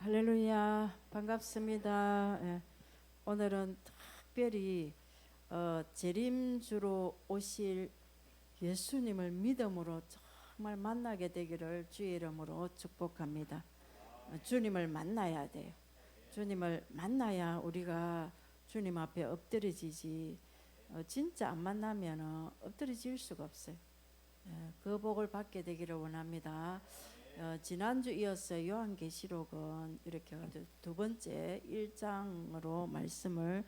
할렐루야, 반갑습니다. 예, 오늘은 특별히 재림주로 오실 예수님을 믿음으로 정말 만나게 되기를 주의 이름으로 축복합니다. 주님을 만나야 돼요. 주님을 만나야 우리가 주님 앞에 엎드려지지, 진짜 안 만나면 엎드려질 수가 없어요. 그 복을 받게 되기를 원합니다. 지난주 이어서 요한계시록은 이렇게 두 번째 1장으로 말씀을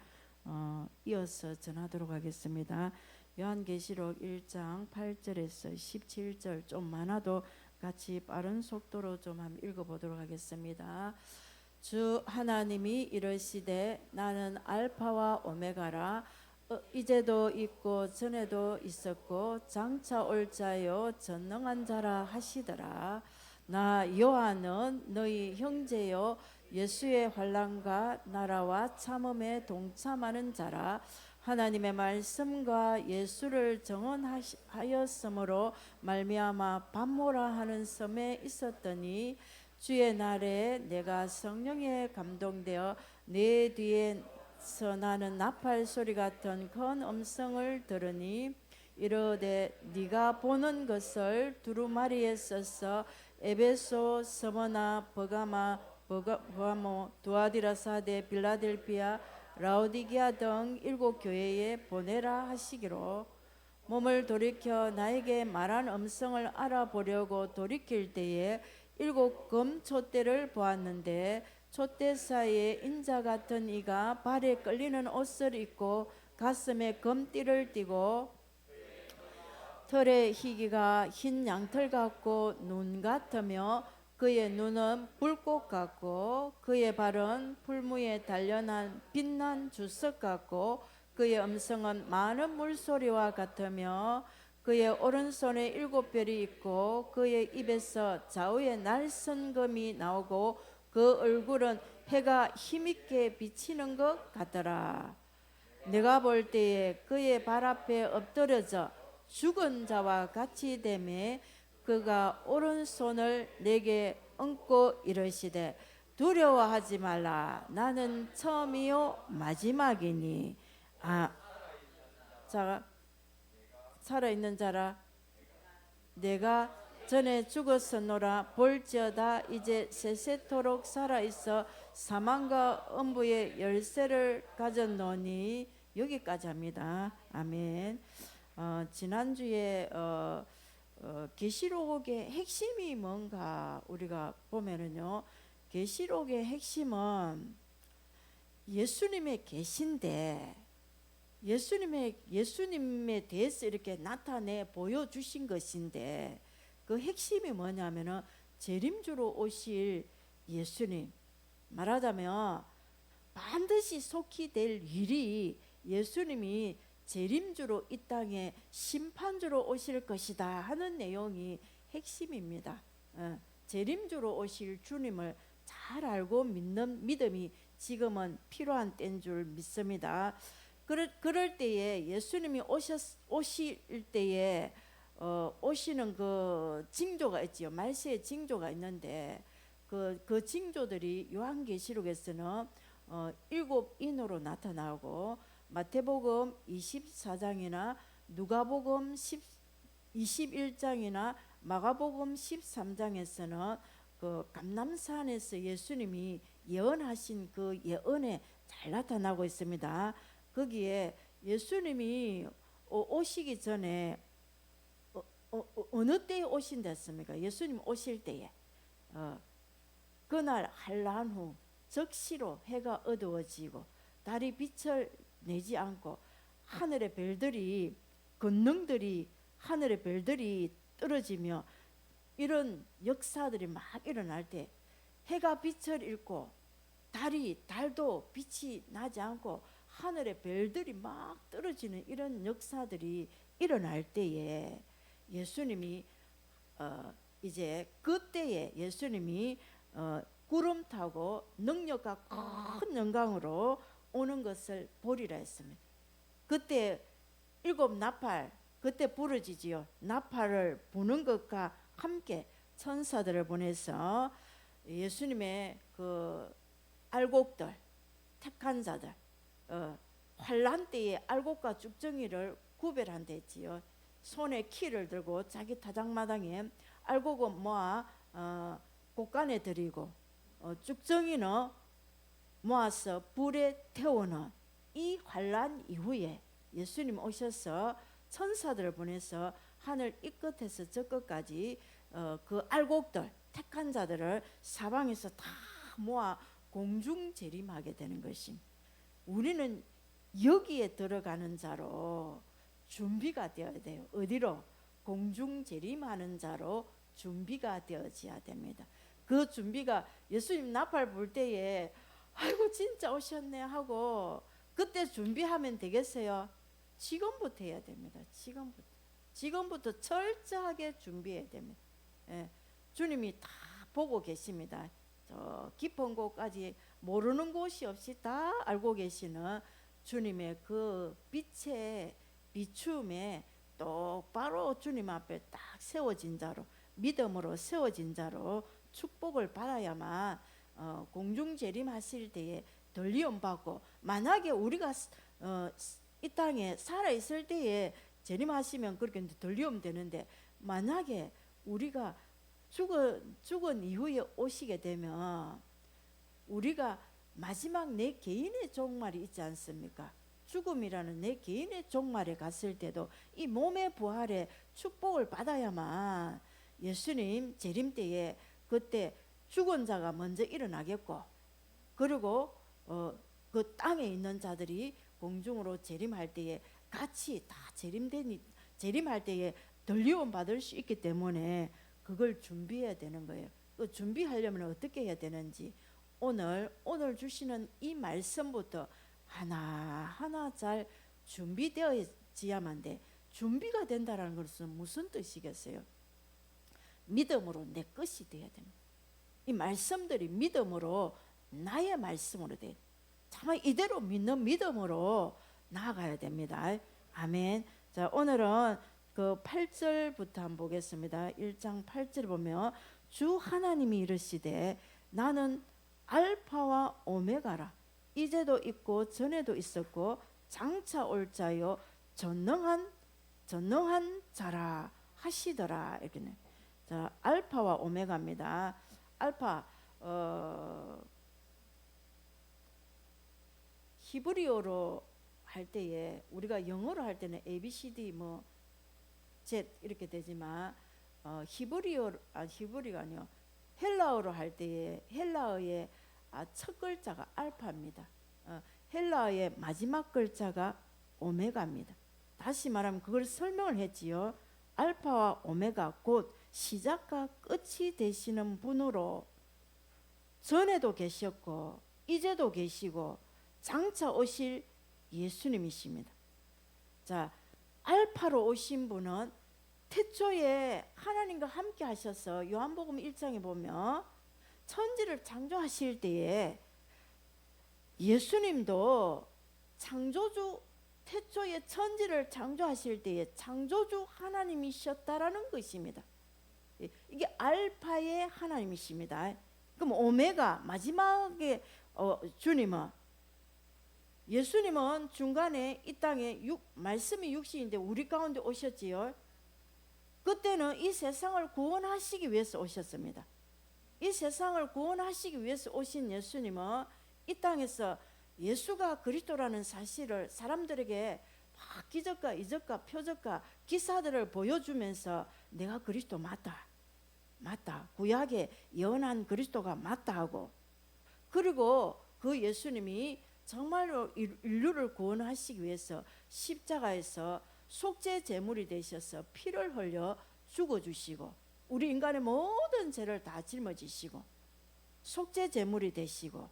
이어서 전하도록 하겠습니다. 요한계시록 1장 8절에서 17절 좀 많아도 같이 빠른 속도로 좀 한번 읽어보도록 하겠습니다. 주 하나님이 이르시되 나는 알파와 오메가라 이제도 있고 전에도 있었고 장차 올 자요 전능한 자라 하시더라. 나 요한은 너희 형제요 예수의 환난과 나라와 참음에 동참하는 자라. 하나님의 말씀과 예수를 정언하였으므로 말미암아 밤모라 하는 섬에 있었더니 주의 날에 내가 성령에 감동되어 내 뒤에서 나는 나팔 소리 같은 큰 음성을 들으니 이르되 네가 보는 것을 두루마리에 써서 에베소, 스무나, 버가모, 두아디라사데, 빌라델피아, 라오디게아 등 7교회에 보내라 하시기로. 몸을 돌이켜 나에게 말한 음성을 알아보려고 돌이킬 때에 7금 촛대를 보았는데 촛대 사이에 인자 같은 이가 발에 끌리는 옷을 입고 가슴에 금띠를 띠고 털의 희기가 흰 양털 같고 눈 같으며 그의 눈은 불꽃 같고 그의 발은 풀무에 단련한 빛난 주석 같고 그의 음성은 많은 물소리와 같으며 그의 오른손에 7별이 있고 그의 입에서 좌우에 날선 검이 나오고 그 얼굴은 해가 힘있게 비치는 것 같더라. 내가 볼 때에 그의 발 앞에 엎드려져 죽은 자와 같이 되매 그가 오른손을 내게 얹고 이르시되 두려워하지 말라. 나는 처음이요 마지막이니. 자, 살아있는 자라 내가 전에 죽었었노라. 볼지어다 이제 세세토록 살아있어 사망과 음부의 열쇠를 가졌노니. 여기까지 합니다. 아멘. 지난주에 계시록의 핵심이 뭔가 우리가 보면은요, 계시록의 핵심은 예수님의 계신데 예수님에 대해서 이렇게 나타내 보여주신 것인데 그 핵심이 뭐냐면은 재림주로 오실 예수님, 말하자면 반드시 속히 될 일이 예수님이 재림주로 이 땅에 심판주로 오실 것이다 하는 내용이 핵심입니다. 재림주로 오실 주님을 잘 알고 믿는 믿음이 지금은 필요한 때인 줄 믿습니다. 그럴 때에 예수님이 오실 때에 오시는 그 징조가 있지요. 말세의 징조가 있는데 그 징조들이 요한계시록에서는 7인으로 나타나고 마태복음 24장이나 누가복음 21장이나 마가복음 13장에서는 그 감람산에서 예수님이 예언하신 그 예언에 잘 나타나고 있습니다. 거기에 예수님이 오시기 전에 어느 때에 오신댔습니까? 예수님 오실 때에 그날 한란 후 적시로 해가 어두워지고 달이 빛을 내지 않고 하늘의 별들이 권능들이 하늘의 별들이 떨어지며 이런 역사들이 막 일어날 때 해가 빛을 잃고 달도 빛이 나지 않고 하늘의 별들이 막 떨어지는 이런 역사들이 일어날 때에 예수님이 이제 그때에 예수님이 구름 타고 능력과 큰 영광으로 오는 것을 보리라 했습니다. 그때 7나팔 그때 부러지지요. 나팔을 부는 것과 함께 천사들을 보내서 예수님의 그 알곡들, 택한 자들, 환란 때에 알곡과 쭉정이를 구별한댔지요. 손에 키를 들고 자기 타작마당에 알곡은 모아 곳간에 들이고 쭉정이는 모아서 불에 태우는 이 환란 이후에 예수님 오셔서 천사들을 보내서 하늘 이 끝에서 저 끝까지 그 알곡들 택한 자들을 사방에서 다 모아 공중 재림하게 되는 것입니다. 우리는 여기에 들어가는 자로 준비가 되어야 돼요. 어디로? 공중 재림하는 자로 준비가 되어져야 됩니다. 그 준비가 예수님 나팔 불 때에 아이고 진짜 오셨네 하고 그때 준비하면 되겠어요? 지금부터 해야 됩니다. 지금부터 철저하게 준비해야 됩니다. 예, 주님이 다 보고 계십니다. 저 깊은 곳까지 모르는 곳이 없이 다 알고 계시는 주님의 그 빛의 비춤에 똑바로 주님 앞에 딱 세워진 자로, 믿음으로 세워진 자로 축복을 받아야만 공중 재림하실 때에 들리움 받고, 만약에 우리가 이 땅에 살아 있을 때에 재림하시면 그렇게 들리움 되는데, 만약에 우리가 죽은 이후에 오시게 되면 우리가 마지막 내 개인의 종말이 있지 않습니까? 죽음이라는 내 개인의 종말에 갔을 때도 이 몸의 부활에 축복을 받아야만 예수님 재림 때에 그때 죽은 자가 먼저 일어나겠고, 그리고 그 땅에 있는 자들이 공중으로 재림할 때에 같이 다 재림할 때에 들리움 받을 수 있기 때문에 그걸 준비해야 되는 거예요. 그 준비하려면 어떻게 해야 되는지 오늘 주시는 이 말씀부터 하나하나 잘 준비되어야만 돼. 준비가 된다는 것은 무슨 뜻이겠어요? 믿음으로 내 것이 되어야 됩니다. 이 말씀들이 믿음으로 나의 말씀으로 돼. 정말 이대로 믿는 믿음으로 나아가야 됩니다. 아멘. 자, 오늘은 그 8절부터 한번 보겠습니다. 1장 8절 보면 주 하나님이 이르시되 나는 알파와 오메가라. 이제도 있고 전에도 있었고 장차 올 자요 전능한 자라 하시더라. 이렇게. 자, 알파와 오메가입니다. 알파 히브리어로 할 때에, 우리가 영어로 할 때는 ABCD 뭐 Z 이렇게 되지만 히브리가 아니요, 헬라어로 할 때에 헬라어의 첫 글자가 알파입니다. 헬라어의 마지막 글자가 오메가입니다. 다시 말하면 그걸 설명을 했지요. 알파와 오메가 곧 시작과 끝이 되시는 분으로 전에도 계셨고 이제도 계시고 장차 오실 예수님이십니다. 자, 알파로 오신 분은 태초에 하나님과 함께 하셔서 요한복음 1장에 보면 천지를 창조하실 때에 예수님도 창조주, 태초에 천지를 창조하실 때에 창조주 하나님이셨다라는 것입니다. 이게 알파의 하나님이십니다. 그럼 오메가 마지막에 주님은, 예수님은 중간에 이 땅에 말씀이 육신인데 우리 가운데 오셨지요. 그때는 이 세상을 구원하시기 위해서 오셨습니다. 이 세상을 구원하시기 위해서 오신 예수님은 이 땅에서 예수가 그리스도라는 사실을 사람들에게 막 기적과 이적과 표적과 기사들을 보여주면서 내가 그리스도 맞다, 구약에 예언한 그리스도가 맞다 하고, 그리고 그 예수님이 정말로 인류를 구원하시기 위해서 십자가에서 속죄 제물이 되셔서 피를 흘려 죽어주시고 우리 인간의 모든 죄를 다 짊어지시고 속죄 제물이 되시고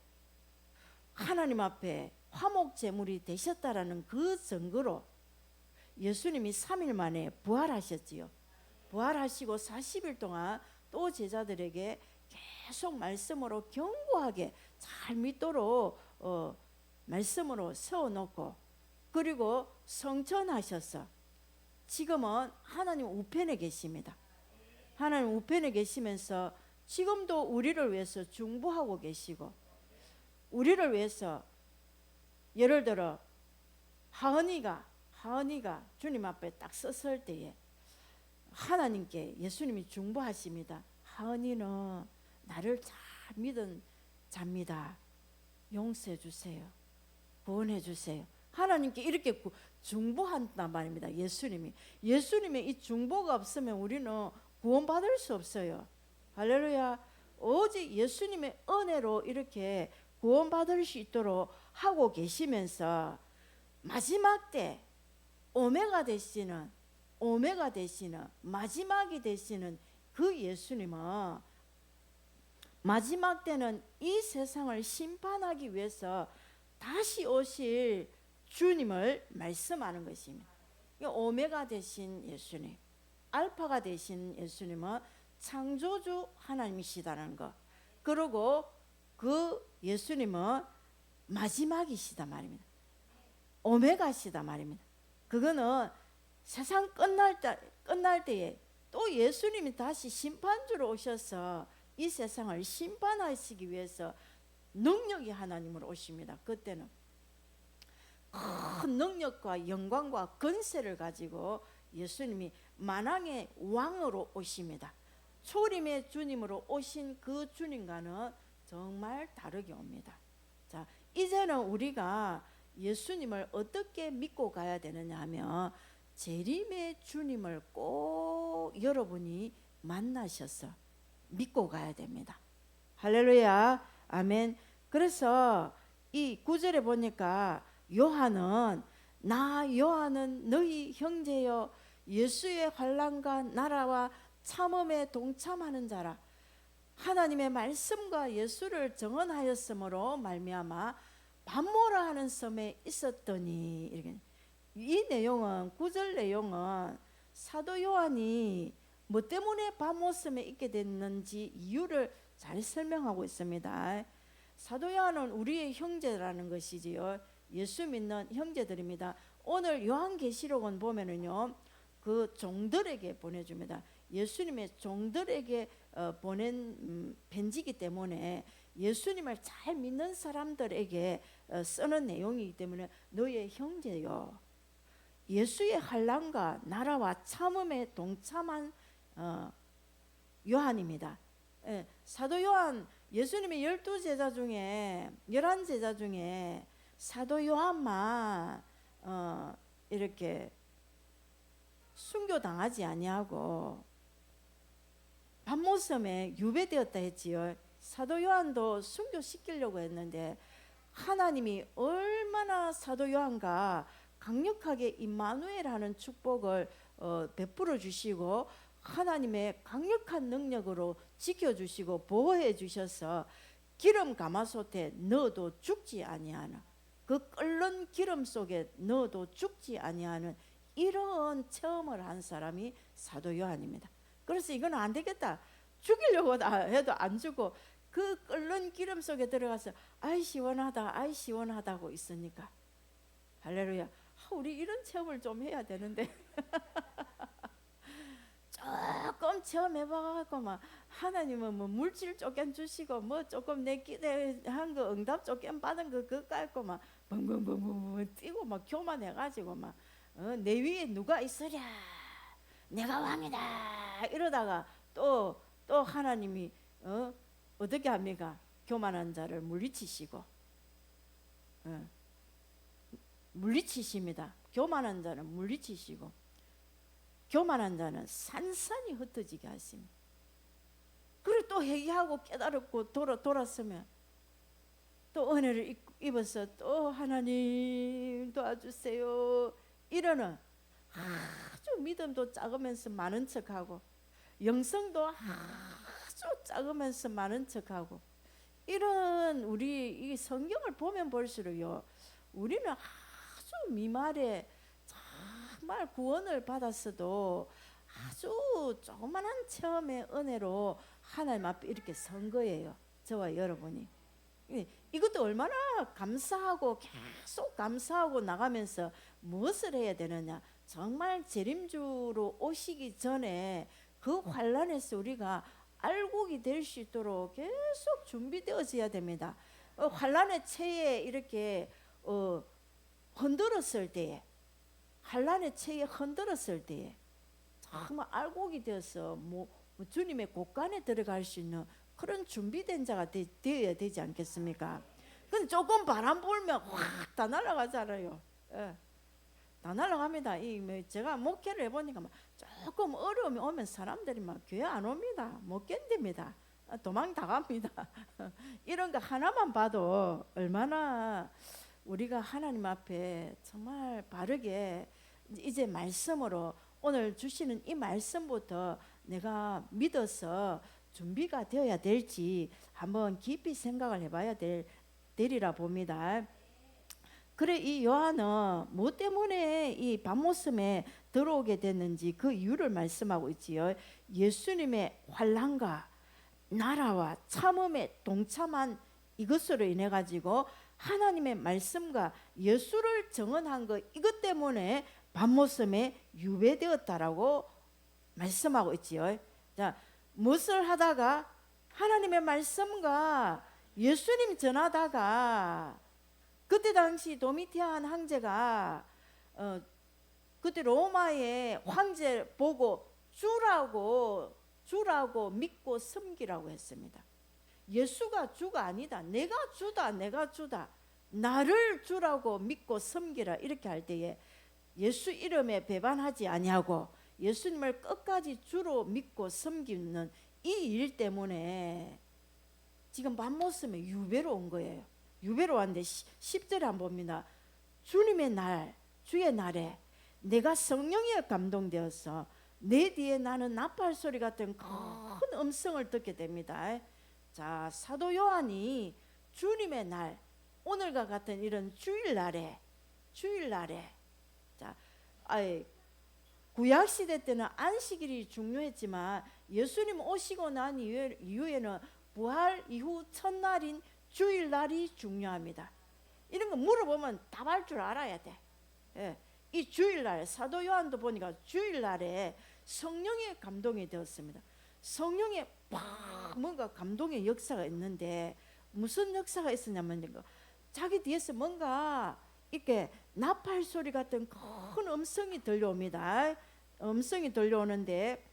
하나님 앞에 화목 제물이 되셨다라는 그 증거로 예수님이 3일 만에 부활하셨지요. 부활하시고 40일 동안 또 제자들에게 계속 말씀으로 견고하게 잘 믿도록 말씀으로 세워놓고, 그리고 성천하셔서 지금은 하나님 우편에 계십니다. 하나님 우편에 계시면서 지금도 우리를 위해서 중보하고 계시고, 우리를 위해서 예를 들어 하은이가 주님 앞에 딱 섰을 때에 하나님께 예수님이 중보하십니다. 하은이는 나를 잘 믿은 자입니다. 용서해 주세요. 구원해 주세요. 하나님께 이렇게 중보한단 말입니다. 예수님의 이 중보가 없으면 우리는 구원받을 수 없어요. 할렐루야. 오직 예수님의 은혜로 이렇게 구원받을 수 있도록 하고 계시면서 마지막 때 오메가 되시는 마지막이 되시는 그 예수님은 마지막 때는 이 세상을 심판하기 위해서 다시 오실 주님을 말씀하는 것입니다. 오메가 되신 예수님, 알파가 되신 예수님은 창조주 하나님이시다는 것, 그리고 그 예수님은 마지막이시다 말입니다. 오메가시다 말입니다. 그거는 세상 끝날 때에 또 예수님이 다시 심판주로 오셔서 이 세상을 심판하시기 위해서 능력이 하나님으로 오십니다. 그때는 큰 능력과 영광과 권세를 가지고 예수님이 만왕의 왕으로 오십니다. 초림의 주님으로 오신 그 주님과는 정말 다르게 옵니다. 자, 이제는 우리가 예수님을 어떻게 믿고 가야 되느냐 하면 재림의 주님을 꼭 여러분이 만나셔서 믿고 가야 됩니다. 할렐루야. 아멘. 그래서 이 9절에 보니까 요한은 너희 형제여 예수의 환난과 나라와 참음에 동참하는 자라. 하나님의 말씀과 예수를 증언하였으므로 말미암아 반모라 하는 섬에 있었더니, 이렇게. 이 내용은 9절 내용은 사도 요한이 뭐 때문에 반모섬에 있게 됐는지 이유를 잘 설명하고 있습니다. 사도 요한은 우리의 형제라는 것이지요. 예수 믿는 형제들입니다. 오늘 요한계시록은 보면은요, 그 종들에게 보내줍니다. 예수님의 종들에게 보낸 편지이기 때문에 예수님을 잘 믿는 사람들에게 쓰는 내용이기 때문에 너의 형제요, 예수의 환난과 나라와 참음에 동참한 요한입니다. 사도 요한, 예수님의 11제자 중에 사도 요한만 이렇게 순교당하지 아니하고 반모섬에 유배되었다 했지요. 사도 요한도 순교시키려고 했는데 하나님이 얼마나 사도 요한과 강력하게 임마누엘하는 축복을 베풀어 주시고 하나님의 강력한 능력으로 지켜주시고 보호해 주셔서 기름 가마솥에 넣어도 죽지 아니하는, 그 끓는 기름 속에 넣어도 죽지 아니하는 이런 체험을 한 사람이 사도 요한입니다. 그래서 이건 안 되겠다, 죽이려고 해도 안 죽고 그 끓는 기름 속에 들어가서 아이 시원하다고 있으니까, 할렐루야. 우리 이런 체험을 좀 해야 되는데 조금 체험해봐갖고 막 하나님은 뭐 물질 조금 주시고 뭐 조금 내 기대한 거 응답 조금 받은 거 그거 깔고 막 벙벙벙벙 뛰고 막 교만해가지고 막 내 위에 누가 있으랴 내가 왕이다 이러다가 또 하나님이 어떻게 합니까? 교만한 자를 물리치시고 물리치십니다. 교만한 자는 물리치시고 교만한 자는 산산이 흩어지게 하십니다. 그리고 또 회개하고 깨달았고 돌았으면 또 은혜를 입어서 또 하나님 도와주세요 이러는, 아주 믿음도 작으면서 많은 척하고 영성도 아주 작으면서 많은 척하고 이런 우리 이 성경을 보면 볼수록요, 우리는 아주 미말에 정말 구원을 받았어도 아주 조그만한 체험의 은혜로 하나님 앞에 이렇게 선 거예요. 저와 여러분이. 이것도 얼마나 감사하고 계속 감사하고 나가면서 무엇을 해야 되느냐, 정말 재림주로 오시기 전에 그 환난에서 우리가 알곡이 될 수 있도록 계속 준비되어져야 됩니다. 환란의 체에 이렇게 흔들었을 때에, 환란의 체에 흔들었을 때에 정말 알곡이 되어서 주님의 곳간에 들어갈 수 있는 그런 준비된 자가 되어야 되지 않겠습니까? 근데 조금 바람 불면 확 다 날아가잖아요. 예. 다 날아갑니다. 제가 목회를 해보니까 조금 어려움이 오면 사람들이 교회 안 옵니다. 못 견딥니다. 도망 다 갑니다. 이런 거 하나만 봐도 얼마나 우리가 하나님 앞에 정말 바르게 이제 말씀으로 오늘 주시는 이 말씀부터 내가 믿어서 준비가 되어야 될지 한번 깊이 생각을 해봐야 되리라 봅니다. 그래, 이 요한은 뭐 때문에 이 밤모섬에 들어오게 됐는지 그 이유를 말씀하고 있지요. 예수님의 환난과 나라와 참음에 동참한 이것으로 인해 가지고 하나님의 말씀과 예수를 정언한 것, 이것 때문에 밤모섬에 유배되었다라고 말씀하고 있지요. 자, 무엇을 하다가 하나님의 말씀과 예수님 전하다가 그때 당시 도미티안 황제가 그때 로마의 황제 보고 주라고 믿고 섬기라고 했습니다. 예수가 주가 아니다. 내가 주다. 나를 주라고 믿고 섬기라. 이렇게 할 때에 예수 이름에 배반하지 아니하고 예수님을 끝까지 주로 믿고 섬기는 이 일 때문에 지금 밤모섬에 유배로 온 거예요. 유배로 왔는데 10절에 한번 봅니다. 주님의 날, 주의 날에 내가 성령에 감동되어서 내 뒤에 나는 나팔 소리 같은 큰 음성을 듣게 됩니다. 자, 사도 요한이 주님의 날, 오늘과 같은 이런 주일날에 자, 구약시대 때는 안식일이 중요했지만 예수님 오시고 난 이후에는 부활 이후 첫날인 주일날이 중요합니다. 이런 거 물어보면 답할 줄 알아야 돼. 예. 이 주일날, 사도 요한도 보니까 주일날에 성령의 감동이 되었습니다. 성령의 막 뭔가 감동의 역사가 있는데 무슨 역사가 있었냐면 자기 뒤에서 뭔가 이렇게 나팔 소리 같은 큰 음성이 들려옵니다. 음성이 들려오는데,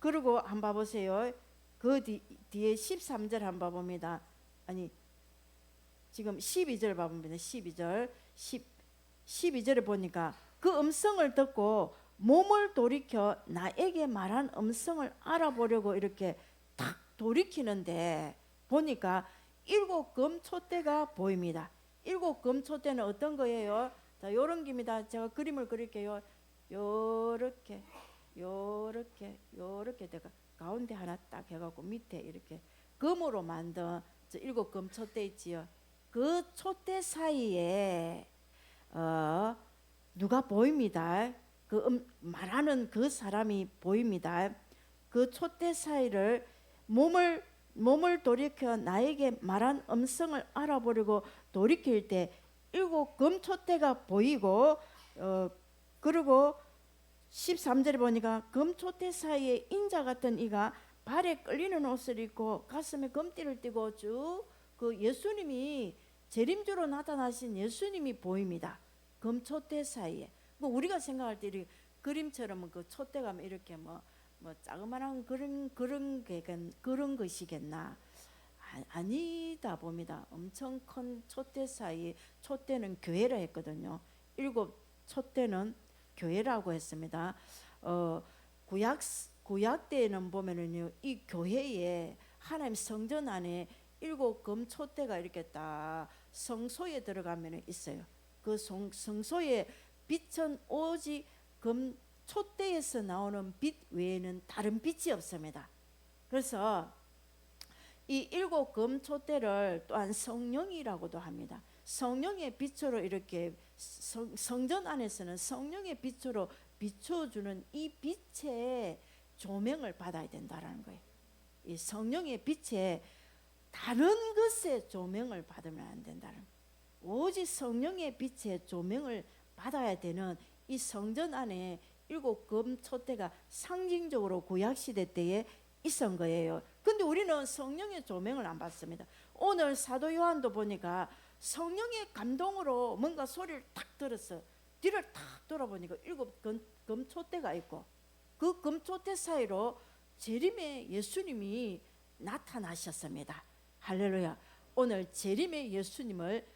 그리고 한번 봐보세요. 그 뒤에 13절 한번 봅니다. 아니, 지금 12절 봐봅니다. 12절에 보니까 그 음성을 듣고 몸을 돌이켜 나에게 말한 음성을 알아보려고 이렇게 탁 돌이키는데 보니까 7 금촛대가 보입니다. 7 금촛대는 어떤 거예요? 자, 요런 겁니다. 제가 그림을 그릴게요. 요렇게 내가 가운데 하나 딱 해갖고 밑에 이렇게 금으로 만든 7 금촛대 있지요. 그 촛대 사이에 누가 보입니다. 말하는 그 사람이 보입니다. 그 촛대 사이를 몸을 돌이켜 나에게 말한 음성을 알아보려고 돌이킬 때 7 금촛대가 보이고, 그리고 13절에 보니까 금촛대 사이에 인자 같은 이가 발에 끌리는 옷을 입고 가슴에 금띠를 띠고 쭉 그 예수님이 재림주로 나타나신 예수님이 보입니다. 금촛대 사이에. 우리가 생각할 때 이렇게 그림처럼 그 촛대가 이렇게 뭐 자그마한 그런 것이겠나? 아니다 봅니다. 엄청 큰 촛대 사이, 촛대는 교회라 했거든요. 7 촛대는 교회라고 했습니다. 구약 때에는 보면은요, 이 교회에 하나님 성전 안에 7 금촛대가 이렇게 딱 성소에 들어가면 있어요. 그 성소의 빛은 오직 금촛대에서 나오는 빛 외에는 다른 빛이 없습니다. 그래서 이 7 금촛대를 또한 성령이라고도 합니다. 성령의 빛으로 이렇게 성전 안에서는 성령의 빛으로 비춰주는 이 빛의 조명을 받아야 된다는 거예요. 이 성령의 빛에 다른 것의 조명을 받으면 안 된다는 거예요. 오직 성령의 빛의 조명을 받아야 되는 이 성전 안에 7 금촛대가 상징적으로 구약시대 때에 있었던 거예요. 근데 우리는 성령의 조명을 안 받습니다. 오늘 사도 요한도 보니까 성령의 감동으로 뭔가 소리를 탁 들었어. 뒤를 탁 돌아보니까 7 금초대가 있고 그 금초대 사이로 재림의 예수님이 나타나셨습니다. 할렐루야. 오늘 재림의 예수님을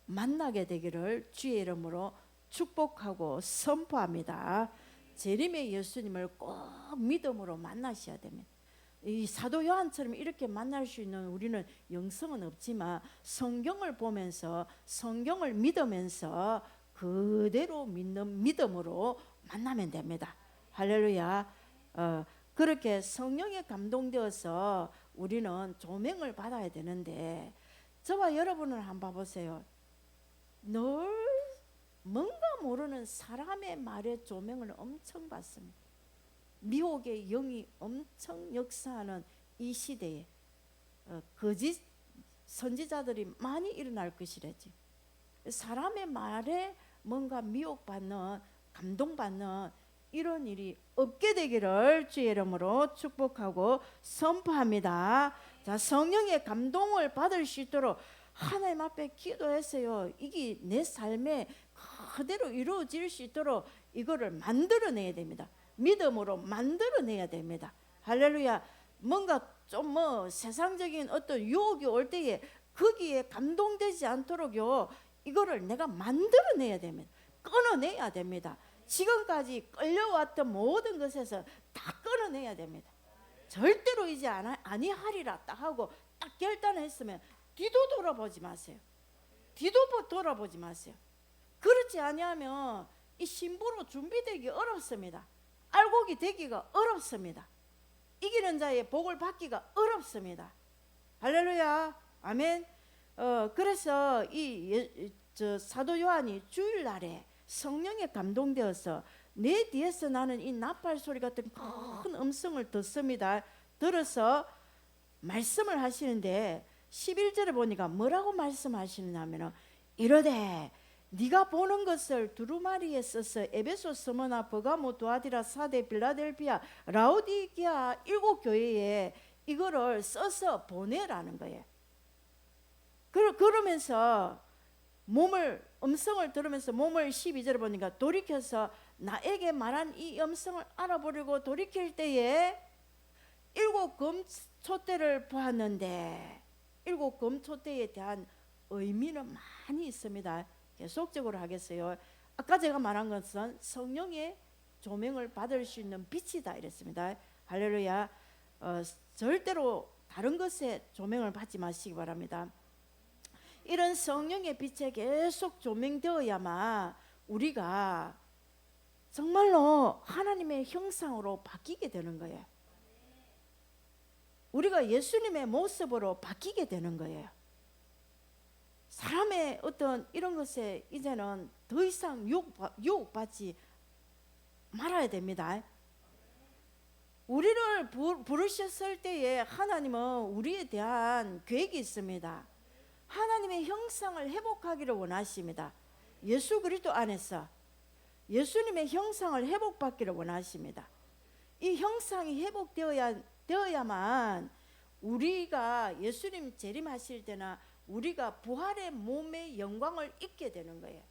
만나게 되기를 주의 이름으로 축복하고 선포합니다. 재림의 예수님을 꼭 믿음으로 만나셔야 됩니다. 이 사도 요한처럼 이렇게 만날 수 있는 우리는 영성은 없지만 성경을 보면서 성경을 믿으면서 그대로 믿는 믿음으로 만나면 됩니다. 할렐루야. 그렇게 성령에 감동되어서 우리는 조명을 받아야 되는데 저와 여러분을 한번 봐보세요. 늘 뭔가 모르는 사람의 말에 조명을 엄청 받습니다. 미혹의 영이 엄청 역사하는 이 시대에 거짓 선지자들이 많이 일어날 것이라지. 사람의 말에 뭔가 미혹받는 감동받는 이런 일이 없게 되기를 주의 이름으로 축복하고 선포합니다. 자, 성령의 감동을 받을 수 있도록 하나님 앞에 기도했어요. 이게 내 삶에 그대로 이루어질 수 있도록 이거를 만들어내야 됩니다. 믿음으로 만들어내야 됩니다. 할렐루야. 뭔가 좀 세상적인 어떤 유혹이 올 때에 거기에 감동되지 않도록요, 이거를 내가 만들어내야 됩니다. 끊어내야 됩니다. 지금까지 끌려왔던 모든 것에서 다 끊어내야 됩니다. 절대로 이제 아니하리라 딱 하고 딱 결단했으면 뒤도 돌아보지 마세요. 뒤도 돌아보지 마세요. 그렇지 아니하면 이 신부로 준비되기 어렵습니다. 알곡이 되기가 어렵습니다. 이기는 자의 복을 받기가 어렵습니다. 할렐루야. 아멘. 그래서 사도 요한이 주일날에 성령에 감동되어서 내 뒤에서 나는 이 나팔 소리 같은 큰 음성을 듣습니다. 들어서 말씀을 하시는데 11절에 보니까 뭐라고 말씀하시느냐면 이러되 네가 보는 것을 두루마리에 써서 에베소, 스무나, 버가모, 두아디라, 사데, 빌라델피아, 라오디게아 7 교회에 이거를 써서 보내라는 거예요. 그러면서 음성을 들으면서 몸을 12절에 보니까 돌이켜서 나에게 말한 이 음성을 알아보려고 돌이킬 때에 7 금초대를 보았는데 7 금초대에 대한 의미는 많이 있습니다. 계속적으로 하겠어요. 아까 제가 말한 것은 성령의 조명을 받을 수 있는 빛이다 이랬습니다. 할렐루야. 절대로 다른 것에 조명을 받지 마시기 바랍니다. 이런 성령의 빛에 계속 조명되어야만 우리가 정말로 하나님의 형상으로 바뀌게 되는 거예요. 우리가 예수님의 모습으로 바뀌게 되는 거예요. 사람의 어떤 이런 것에 이제는 더 이상 유혹받지 말아야 됩니다. 우리를 부르셨을 때에 하나님은 우리에 대한 계획이 있습니다. 하나님의 형상을 회복하기를 원하십니다. 예수 그리스도 안에서 예수님의 형상을 회복받기를 원하십니다. 이 형상이 회복되어야만 우리가 예수님 재림하실 때나 우리가 부활의 몸의 영광을 입게 되는 거예요.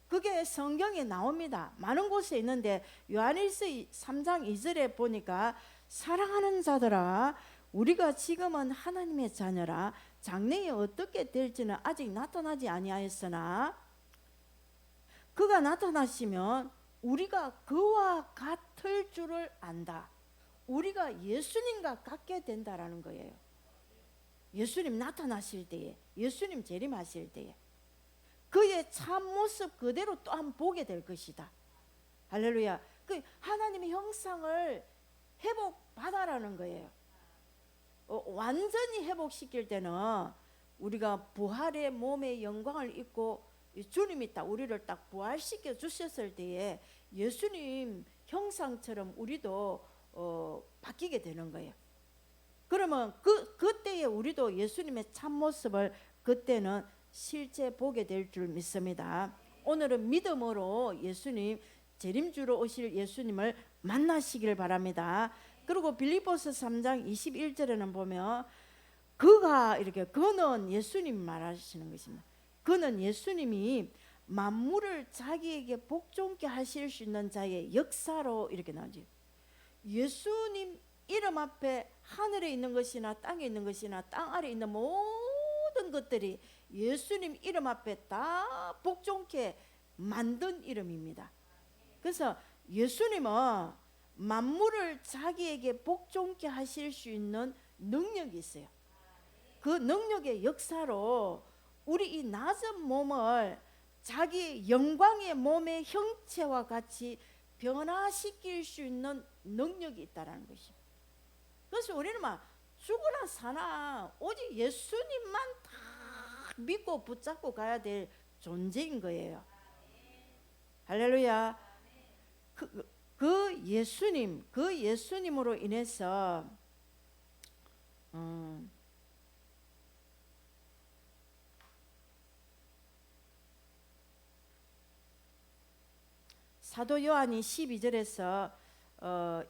그게 성경에 나옵니다. 많은 곳에 있는데 요한일서 3장 2절에 보니까 사랑하는 자들아 우리가 지금은 하나님의 자녀라 장래에 어떻게 될지는 아직 나타나지 아니하였으나 그가 나타나시면 우리가 그와 같을 줄을 안다. 우리가 예수님과 같게 된다라는 거예요. 예수님 나타나실 때에 예수님 재림하실 때에 그의 참모습 그대로 또 한번 보게 될 것이다. 할렐루야. 그 하나님의 형상을 회복받아라는 거예요. 완전히 회복시킬 때는 우리가 부활의 몸의 영광을 입고 주님이 딱 우리를 딱 부활시켜 주셨을 때에 예수님 형상처럼 우리도 바뀌게 되는 거예요. 그러면 그때에 우리도 예수님의 참모습을 그때는 실제 보게 될 줄 믿습니다. 오늘은 믿음으로 예수님 재림주로 오실 예수님을 만나시길 바랍니다. 그리고 빌립보서 3장 21절에는 보면 그가 이렇게 그는 예수님 말하시는 것입니다. 그는 예수님이 만물을 자기에게 복종케 하실 수 있는 자의 역사로 이렇게 나오죠. 예수님 이름 앞에 하늘에 있는 것이나 땅에 있는 것이나 땅 아래 있는 모든 것들이 예수님 이름 앞에 다 복종케 만든 이름입니다. 그래서 예수님은 만물을 자기에게 복종케 하실 수 있는 능력이 있어요. 그 능력의 역사로 우리 이 낮은 몸을 자기 영광의 몸의 형체와 같이 변화시킬 수 있는 능력이 있다는 것이. 그래서 우리는 막 죽으나 사나 오직 예수님만 다 믿고 붙잡고 가야 될 존재인 거예요. 할렐루야. 그 예수님으로 인해서 사도 요한이 12절에서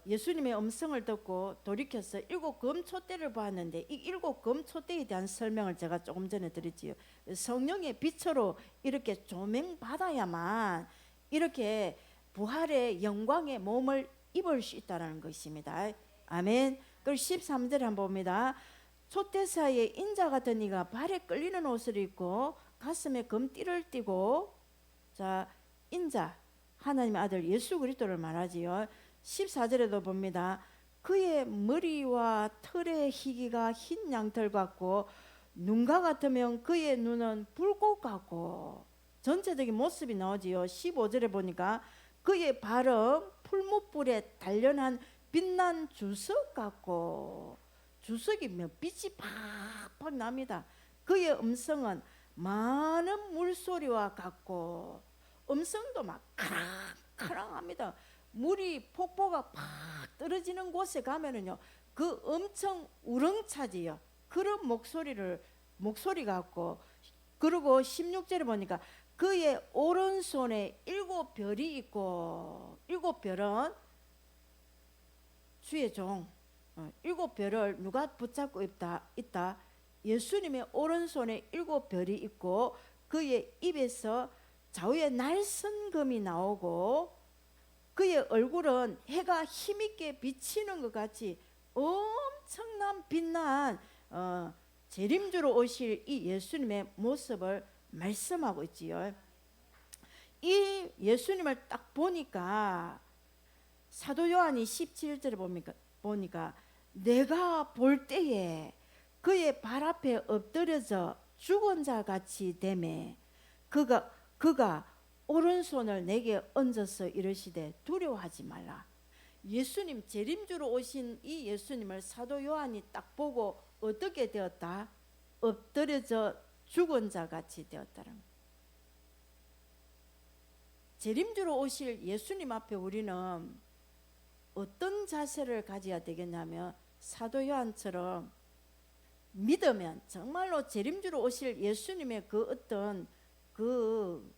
예수님의 음성을 듣고 돌이켜서 7검 촛대를 보았는데 이 7검 촛대에 대한 설명을 제가 조금 전에 드렸지요. 성령의 빛으로 이렇게 조명받아야만 이렇게 부활의 영광의 몸을 입을 수 있다는 것입니다. 아멘. 그리고 13절에 한번 봅니다. 촛대 사이에 인자 같은 이가 발에 끌리는 옷을 입고 가슴에 금띠를 띠고, 자, 인자 하나님의 아들 예수 그리스도를 말하지요. 14절에도 봅니다. 그의 머리와 털의 희기가 흰 양털 같고 눈과 같으면 그의 눈은 불꽃 같고, 전체적인 모습이 나오지요. 15절에 보니까 그의 발은 풀무불에 단련한 빛난 주석 같고, 주석이 빛이 팍팍 납니다. 그의 음성은 많은 물소리와 같고, 음성도 막 카랑카랑합니다. 물이 폭포가 팍 떨어지는 곳에 가면은요, 그 엄청 우렁차지요. 그런 목소리 같고, 그리고 16절에 보니까 그의 오른손에 7별이 있고, 7별은 주의 종, 7별을 누가 붙잡고 있다? 예수님의 오른손에 7별이 있고, 그의 입에서 좌우에 날선금이 나오고, 그의 얼굴은 해가 힘있게 비치는 것 같이 엄청난 빛난 재림주로 오실 이 예수님의 모습을 말씀하고 있지요. 이 예수님을 딱 보니까 사도 요한이 17절에 보니까 내가 볼 때에 그의 발 앞에 엎드려져 죽은 자 같이 되매 그가 오른손을 내게 얹어서 이르시되 두려워하지 말라. 예수님 재림주로 오신 이 예수님을 사도 요한이 딱 보고 어떻게 되었다? 엎드려져 죽은 자 같이 되었다는 거예요. 재림주로 오실 예수님 앞에 우리는 어떤 자세를 가져야 되겠냐면, 사도 요한처럼 믿으면 정말로 재림주로 오실 예수님의 그 어떤 그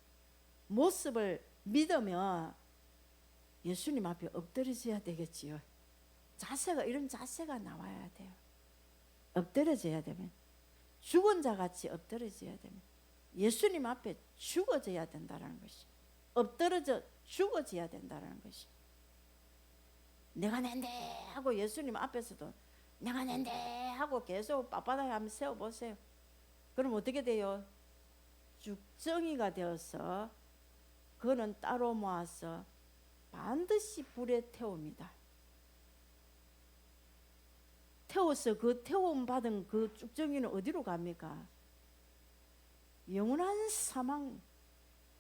모습을 믿으면 예수님 앞에 엎드려져야 되겠지요. 자세가, 이런 자세가 나와야 돼요. 엎드려져야 되면, 죽은 자 같이 엎드려져야 되면 예수님 앞에 죽어져야 된다는 것이, 엎드려져 죽어져야 된다는 것이. 내가 낸데 하고 예수님 앞에서도 내가 낸데 하고 계속 빳빳하게 한번 세워보세요. 그럼 어떻게 돼요? 죽정이가 되어서 그는 따로 모아서 반드시 불에 태웁니다. 태워서 그 태움 받은 그 죽정이는 어디로 갑니까? 영원한 사망,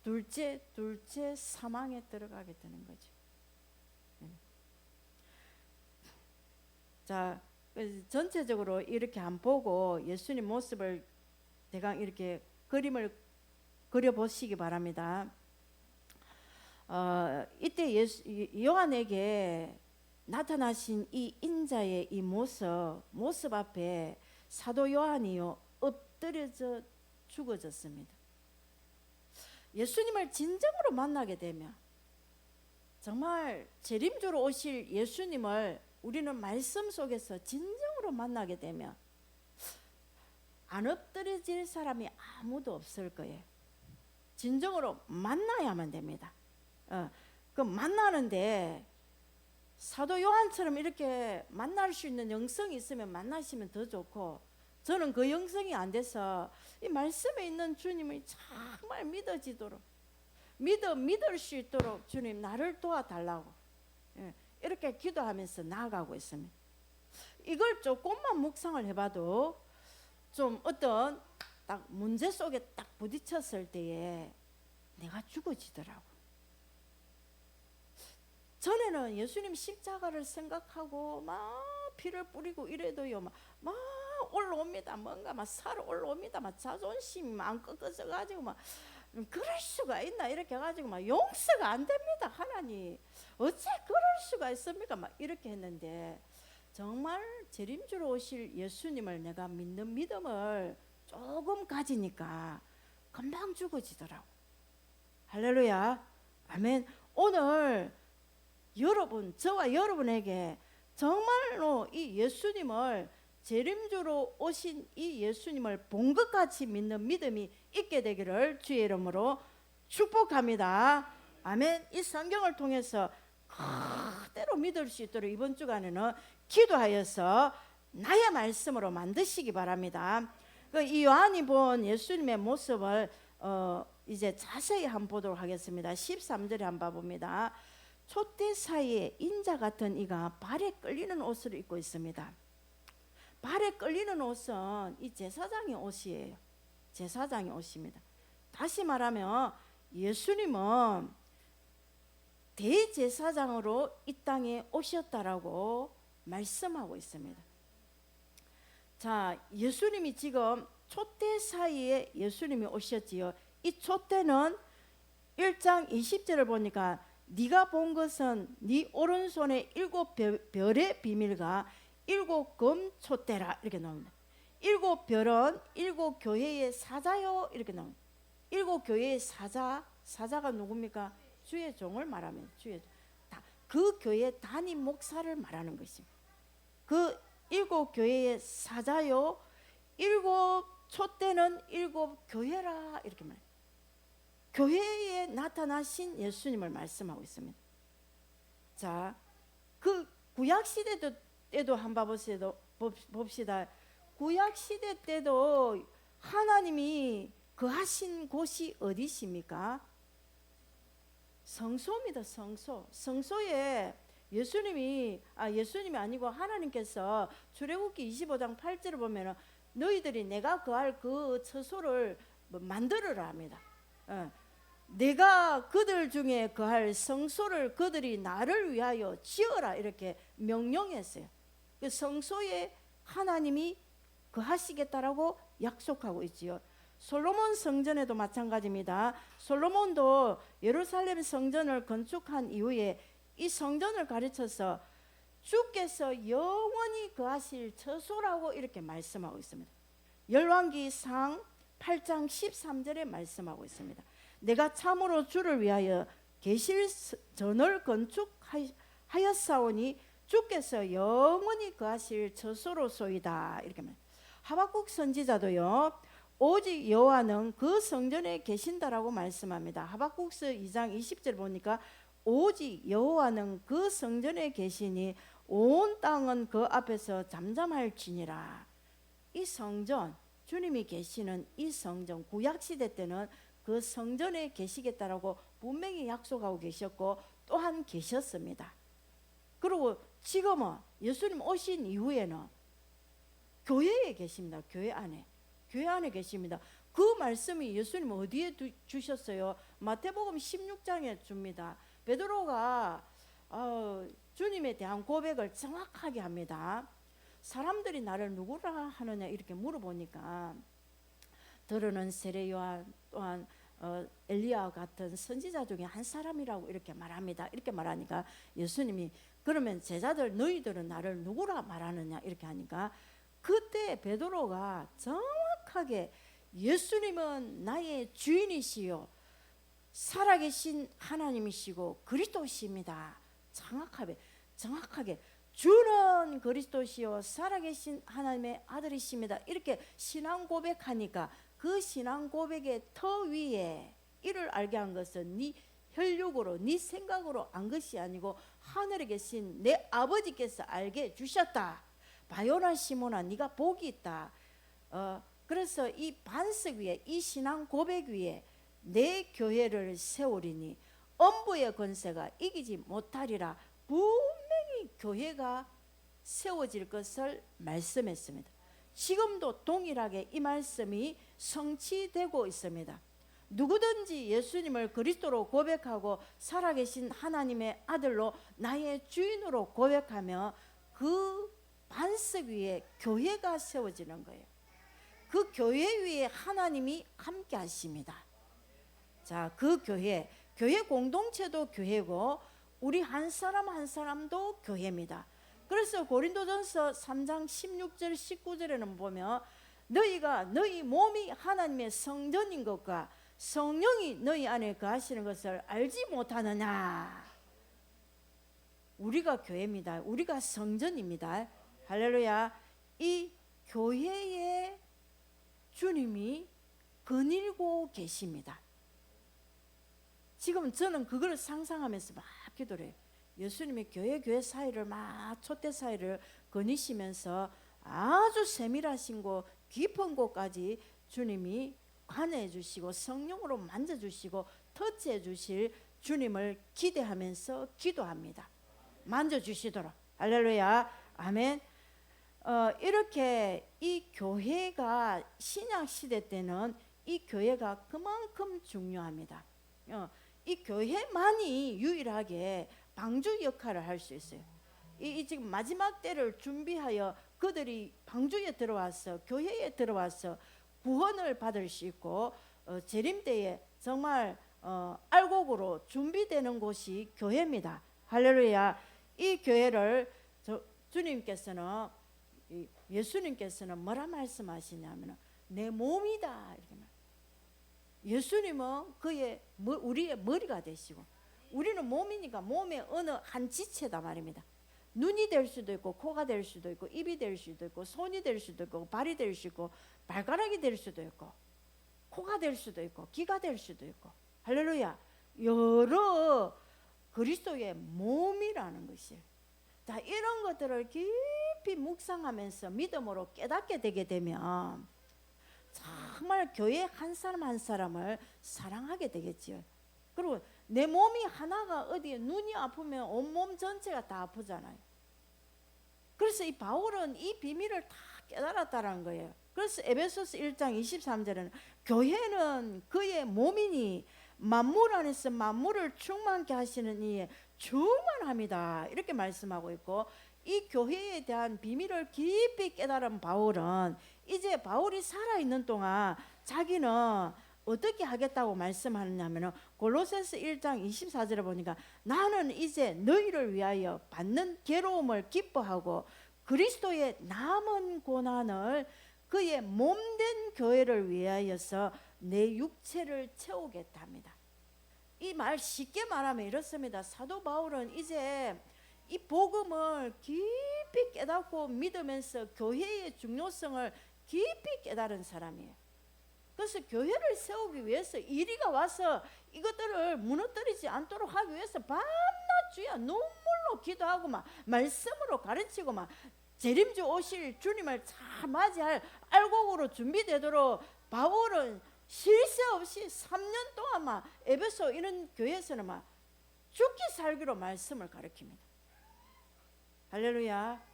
둘째 사망에 들어가게 되는 거죠. 자, 전체적으로 이렇게 안 보고 예수님 모습을 대강 이렇게 그림을 그려보시기 바랍니다. 이때 요한에게 나타나신 이 인자의 이 모습 앞에 사도 요한이요 엎드려져 죽어졌습니다. 예수님을 진정으로 만나게 되면, 정말 재림주로 오실 예수님을 우리는 말씀 속에서 진정으로 만나게 되면 안 엎드려질 사람이 아무도 없을 거예요. 진정으로 만나야만 됩니다. 그 만나는데 사도 요한처럼 이렇게 만날 수 있는 영성이 있으면 만나시면 더 좋고, 저는 그 영성이 안 돼서 이 말씀에 있는 주님이 정말 믿어지도록 믿을 수 있도록 주님 나를 도와달라고 이렇게 기도하면서 나아가고 있습니다. 이걸 조금만 묵상을 해봐도 좀 어떤 딱 문제 속에 딱 부딪혔을 때에 내가 죽어지더라고. 전에는 예수님 십자가를 생각하고 막 피를 뿌리고 이래도요 막 올라옵니다. 뭔가 막 살 올라옵니다. 막 자존심이 막 꺾어져 가지고 막 그럴 수가 있나 이렇게 해가지고 막 용서가 안 됩니다. 하나님 어째 그럴 수가 있습니까? 막 이렇게 했는데 정말 재림주로 오실 예수님을 내가 믿는 믿음을 조금 가지니까 금방 죽어지더라고. 할렐루야, 아멘. 오늘 여러분, 저와 여러분에게 정말로 이 예수님을 재림주로 오신 이 예수님을 본 것 같이 믿는 믿음이 있게 되기를 주의 이름으로 축복합니다. 아멘. 이 성경을 통해서 그대로 믿을 수 있도록 이번 주간에는 기도하여서 나의 말씀으로 만드시기 바랍니다. 이 요한이 본 예수님의 모습을 이제 자세히 한번 보도록 하겠습니다. 13절에 한번 봐봅니다. 촛대 사이에 인자 같은 이가 발에 끌리는 옷을 입고 있습니다. 발에 끌리는 옷은 이 제사장의 옷이에요. 제사장의 옷입니다. 다시 말하면 예수님은 대제사장으로 이 땅에 오셨다라고 말씀하고 있습니다. 자, 예수님이 지금 촛대 사이에 예수님이 오셨지요. 이 촛대는 1장 20절을 보니까 네가 본 것은 네 오른손에 7 별의 비밀과 7 검 촛대라 이렇게 나옵니다. 7 별은 7 교회의 사자요 이렇게 나옵니다. 7 교회의 사자가 누굽니까? 주의 종을 말하면 그 교회 담임 목사를 말하는 것입니다. 그 7 교회의 사자요 7 촛대는 7 교회라 이렇게 말해요. 교회에 나타나신 예수님을 말씀하고 있습니다. 자, 그 구약 시대 때도 한번 봅시다. 구약 시대 때도 하나님이 거하신 곳이 어디십니까? 성소입니다. 성소에 예수님이 아니고 하나님께서 출애굽기 25장 8절을 보면은 너희들이 내가 거할 그 처소를 만들어라 합니다. 내가 그들 중에 거할 성소를 그들이 나를 위하여 지어라 이렇게 명령했어요. 그 성소에 하나님이 거하시겠다라고 약속하고 있지요. 솔로몬 성전에도 마찬가지입니다. 솔로몬도 예루살렘 성전을 건축한 이후에 이 성전을 가르쳐서 주께서 영원히 거하실 처소라고 이렇게 말씀하고 있습니다. 열왕기상 8장 13절에 말씀하고 있습니다. 내가 참으로 주를 위하여 계실 전을 건축하였사오니 주께서 영원히 거하실 처소로소이다 이렇게 말. 하박국 선지자도요 오직 여호와는 그 성전에 계신다라고 말씀합니다. 하박국서 2장 20절 보니까 오직 여호와는 그 성전에 계시니 온 땅은 그 앞에서 잠잠할지니라. 이 성전, 주님이 계시는 이 성전, 구약시대 때는 그 성전에 계시겠다라고 분명히 약속하고 계셨고 또한 계셨습니다. 그리고 지금은 예수님 오신 이후에는 교회에 계십니다. 교회 안에 계십니다. 그 말씀이 예수님 어디에 주셨어요? 마태복음 16장에 줍니다. 베드로가 주님에 대한 고백을 정확하게 합니다. 사람들이 나를 누구라 하느냐 이렇게 물어보니까 더러는 세례 요한 또한 엘리야 같은 선지자 중에 한 사람이라고 이렇게 말합니다. 이렇게 말하니까 예수님이 그러면 제자들 너희들은 나를 누구라 말하느냐 이렇게 하니까 그때 베드로가 정확하게 예수님은 나의 주인이시요 살아계신 하나님이시고 그리스도십니다. 정확하게 주는 그리스도시요 살아계신 하나님의 아들이십니다. 이렇게 신앙 고백하니까 그 신앙 고백의 터 위에 이를 알게 한 것은 네 혈육으로 네 생각으로 안 것이 아니고 하늘에 계신 내 아버지께서 알게 주셨다. 바요나 시몬아 네가 복이 있다. 그래서 이 반석 위에 이 신앙 고백 위에 내 교회를 세우리니 엄부의 권세가 이기지 못하리라. 분명히 교회가 세워질 것을 말씀했습니다. 지금도 동일하게 이 말씀이 성취되고 있습니다. 누구든지 예수님을 그리스도로 고백하고 살아계신 하나님의 아들로 나의 주인으로 고백하며 그 반석 위에 교회가 세워지는 거예요. 그 교회 위에 하나님이 함께 하십니다. 자, 그 교회 공동체도 교회고 우리 한 사람 한 사람도 교회입니다. 그래서 고린도전서 3장 16절 19절에는 보면 너희가 너희 몸이 하나님의 성전인 것과 성령이 너희 안에 거하시는 것을 알지 못하느냐. 우리가 교회입니다. 우리가 성전입니다. 할렐루야. 이 교회에 주님이 거닐고 계십니다. 지금 저는 그걸 상상하면서 막 기도를 해요. 예수님이 교회 사이를 막 촛대 사이를 거니시면서 아주 세밀하신 곳 깊은 곳까지 주님이 관여해 주시고 성령으로 만져주시고 터치해 주실 주님을 기대하면서 기도합니다. 만져주시도록. 할렐루야. 아멘. 이렇게 이 교회가 신약시대 때는 이 교회가 그만큼 중요합니다. 이 교회만이 유일하게 방주 역할을 할 수 있어요. 이 지금 마지막 때를 준비하여 그들이 방주에 들어와서 교회에 들어와서 구원을 받을 수 있고 재림 때에 정말 알곡으로 준비되는 곳이 교회입니다. 할렐루야. 이 교회를 주님께서는 예수님께서는 뭐라 말씀하시냐면 내 몸이다 이렇게 말. 예수님은 우리의 머리가 되시고 우리는 몸이니까 몸의 어느 한 지체다 말입니다. 눈이 될 수도 있고 코가 될 수도 있고 입이 될 수도 있고 손이 될 수도 있고 발이 될 수도 있고 발가락이 될 수도 있고 코가 될 수도 있고 귀가 될 수도 있고 할렐루야. 여러 그리스도의 몸이라는 것이에요. 자, 이런 것들을 깊이 묵상하면서 믿음으로 깨닫게 되게 되면 정말 교회 한 사람 한 사람을 사랑하게 되겠지요. 그리고 내 몸이 하나가 어디에 눈이 아프면 온몸 전체가 다 아프잖아요. 그래서 이 바울은 이 비밀을 다 깨달았다는 거예요. 그래서 에베소서 1장 23절에는 교회는 그의 몸이니 만물 안에서 만물을 충만케 하시는 이에 충만합니다. 이렇게 말씀하고 있고 이 교회에 대한 비밀을 깊이 깨달은 바울은 이제 바울이 살아있는 동안 자기는 어떻게 하겠다고 말씀하느냐면 골로새서 1장 24절에 보니까 나는 이제 너희를 위하여 받는 괴로움을 기뻐하고 그리스도의 남은 고난을 그의 몸된 교회를 위하여서 내 육체를 채우겠다 합니다. 이 말 쉽게 말하면 이렇습니다. 사도 바울은 이제 이 복음을 깊이 깨닫고 믿으면서 교회의 중요성을 깊이 깨달은 사람이에요. 그래서 교회를 세우기 위해서 이리가 와서 이것들을 무너뜨리지 않도록 하기 위해서 밤낮 주야 눈물로 기도하고 막 말씀으로 가르치고 막 재림주 오실 주님을 잘 맞이할 알곡으로 준비되도록 바울은 쉴 새 없이 3년 동안 막 에베소 이런 교회에서는 막 죽기 살기로 말씀을 가르칩니다. 할렐루야.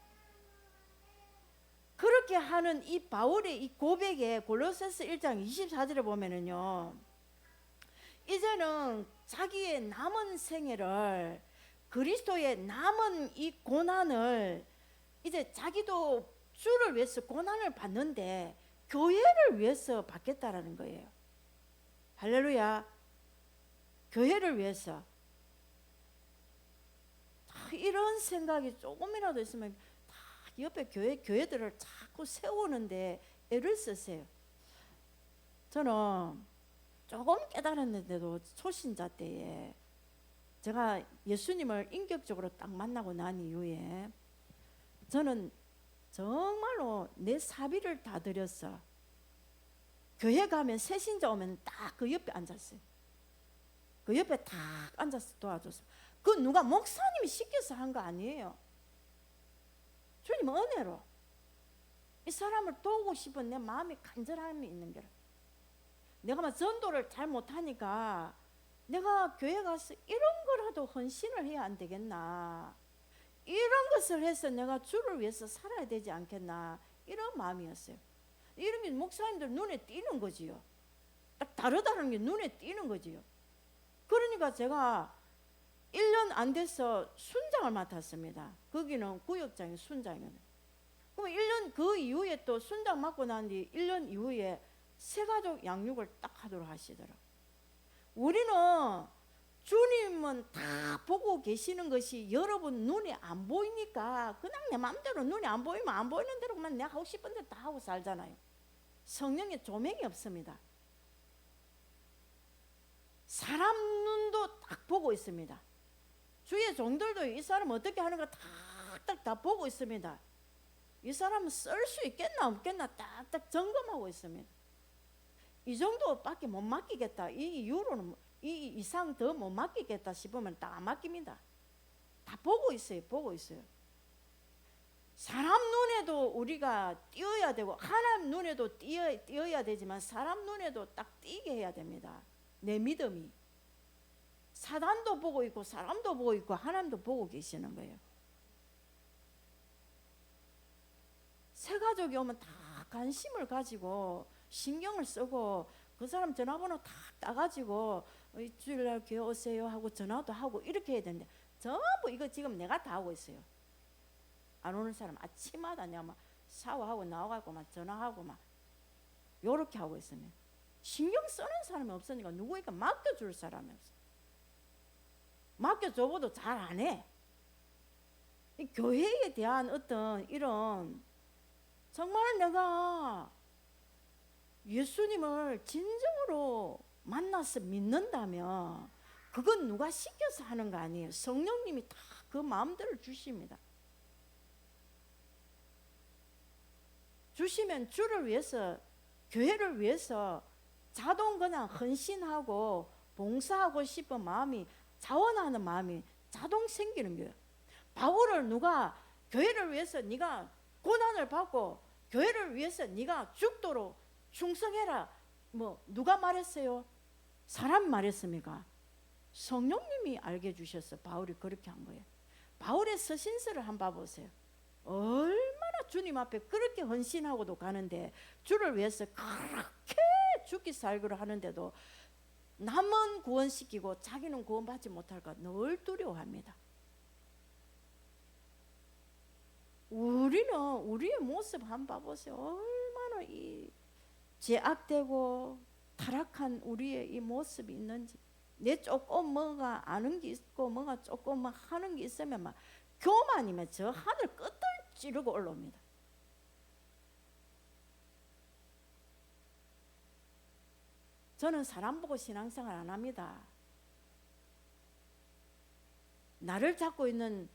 그렇게 하는 이 바울의 이 고백에 골로새서 1장 24절에 보면은요, 이제는 자기의 남은 생애를 그리스도의 남은 이 고난을 이제 자기도 주를 위해서 고난을 받는데 교회를 위해서 받겠다라는 거예요. 할렐루야. 교회를 위해서. 이런 생각이 조금이라도 있으면 다 옆에 교회들을 자꾸 세우는데 애를 쓰세요. 저는 조금 깨달았는데도 초신자 때에 제가 예수님을 인격적으로 딱 만나고 난 이후에 저는 정말로 내 사비를 다 들였어. 교회 가면 새신자 오면 딱 그 옆에 앉았어요. 그 옆에 딱 앉아서 도와줬어. 그 누가 목사님이 시켜서 한 거 아니에요. 주님 은혜로 이 사람을 도우고 싶은 내 마음이 간절함이 있는 게라. 내가 막 전도를 잘 못하니까 내가 교회 가서 이런 거라도 헌신을 해야 안 되겠나, 이런 것을 해서 내가 주를 위해서 살아야 되지 않겠나, 이런 마음이었어요. 이런 게 목사님들 눈에 띄는 거지요. 딱 다르다는 게 눈에 띄는 거지요. 그러니까 제가 1년 안 돼서 순장을 맡았습니다. 거기는 구역장이 순장이거든요. 그럼 1년 그 이후에 또 순장 맡고 난 뒤 1년 이후에 새가족 양육을 딱 하도록 하시더라고요. 우리는 주님은 다 보고 계시는 것이 여러분 눈에 안 보이니까 그냥 내 마음대로 눈에 안 보이면 안 보이는 대로만 내가 하고 싶은 대로 다 하고 살잖아요. 성령의 조명이 없습니다. 사람 눈도 딱 보고 있습니다. 주의 종들도 이 사람 어떻게 하는가 탁탁 다 보고 있습니다. 이 사람은 쓸 수 있겠나 없겠나 딱딱 점검하고 있습니다. 이 정도밖에 못 맡기겠다, 이 이후로는 이 이상 더 못 맡기겠다 싶으면 딱 안 맡깁니다. 다 보고 있어요. 보고 있어요. 사람 눈에도 우리가 띄어야 되고 하나님 눈에도 띄어야 되지만 사람 눈에도 딱 띄게 해야 됩니다. 내 믿음이 사단도 보고 있고 사람도 보고 있고 하나님도 보고 계시는 거예요. 새 가족이 오면 다 관심을 가지고 신경을 쓰고 그 사람 전화번호 다 따가지고 주일날 교회 오세요 하고 전화도 하고 이렇게 해야 되는데 전부 이거 지금 내가 다 하고 있어요. 안 오는 사람 아침마다 내가 막 샤워하고 나와가지고 막 전화하고 막 요렇게 하고 있으면 신경 쓰는 사람이 없으니까 누구에게 맡겨줄 사람이 없어. 맡겨줘도 잘 안 해. 이 교회에 대한 어떤 이런, 정말 내가 예수님을 진정으로 만나서 믿는다면 그건 누가 시켜서 하는 거 아니에요. 성령님이 다 그 마음대로 주십니다. 주시면 주를 위해서, 교회를 위해서 자동 그냥 헌신하고 봉사하고 싶은 마음이, 자원하는 마음이 자동 생기는 거예요. 바울을 누가 교회를 위해서 네가 고난을 받고 교회를 위해서 네가 죽도록 충성해라, 뭐 누가 말했어요? 사람 말했습니까? 성령님이 알게 주셔서 바울이 그렇게 한 거예요. 바울의 서신서를 한번 봐보세요. 얼마나 주님 앞에 그렇게 헌신하고도 가는데, 주를 위해서 그렇게 죽기 살기로 하는데도 남은 구원시키고 자기는 구원받지 못할까 늘 두려워합니다. 우리는 우리의 모습 한번 봐보세요. 얼마나 이 제약되고 타락한 우리의 이 모습이 있는지. 내 조금 뭐가 아는 게 있고 뭐가 조금 뭐 하는 게 있으면 막 교만이면 저 하늘 끝을 찌르고 올라옵니다. 저는 사람 보고 신앙생활 안 합니다. 나를 잡고 있는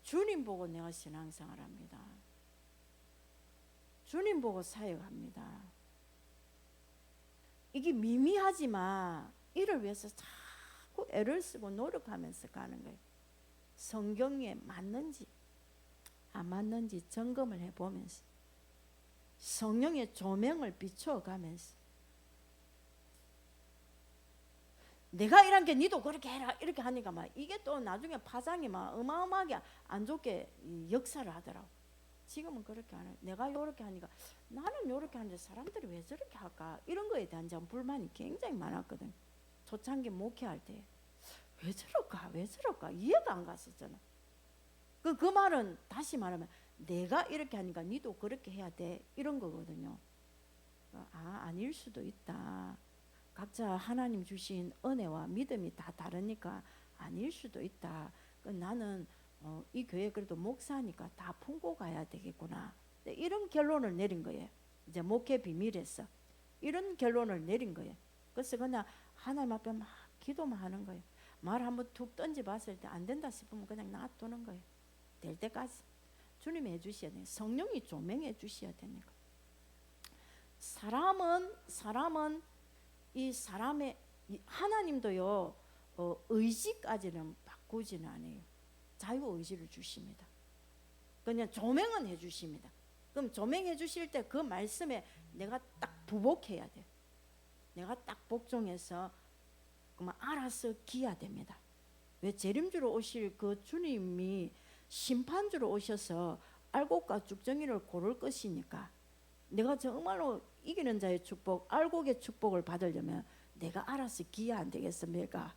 주님 보고 내가 신앙생활 합니다. 주님 보고 사역합니다. 이게 미미하지만 이를 위해서 자꾸 애를 쓰고 노력하면서 가는 거예요. 성경에 맞는지 안 맞는지 점검을 해보면서 성령의 조명을 비추어가면서 내가 이런 게 니도 그렇게 해라 이렇게 하니까 막 이게 또 나중에 파장이 막 어마어마하게 안 좋게 역사를 하더라고. 지금은 그렇게 안 해. 내가 요렇게 하니까 나는 요렇게 하는데 사람들이 왜 저렇게 할까, 이런 거에 대한 불만이 굉장히 많았거든. 초창기 목회할 때 왜 저럴까 왜 저럴까 이해가 안 갔었잖아. 그 말은 다시 말하면 내가 이렇게 하니까 니도 그렇게 해야 돼 이런 거거든요. 아닐 수도 있다. 각자 하나님 주신 은혜와 믿음이 다 다르니까 아닐 수도 있다. 나는 이 교회 그래도 목사니까 다 품고 가야 되겠구나. 이런 결론을 내린 거예요. 이제 목회 비밀에서 이런 결론을 내린 거예요. 그래서 그냥 하나님 앞에 막 기도만 하는 거예요. 말 한번 툭 던져봤을 때 안 된다 싶으면 그냥 놔두는 거예요. 될 때까지. 주님이 해주셔야 돼요. 성령이 조명해 주셔야 되는 거예요. 사람은 이 사람의 하나님도요 의지까지는 바꾸지는 않아요. 자유의지를 주십니다. 그냥 조명은 해주십니다. 그럼 조명해 주실 때 그 말씀에 내가 딱 부복해야 돼. 내가 딱 복종해서 그만 알아서 기야 됩니다. 왜 재림주로 오실 그 주님이 심판주로 오셔서 알곡과 죽정이를 고를 것이니까 내가 정말로 이기는 자의 축복, 알곡의 축복을 받으려면 내가 알아서 기야 안 되겠습니까?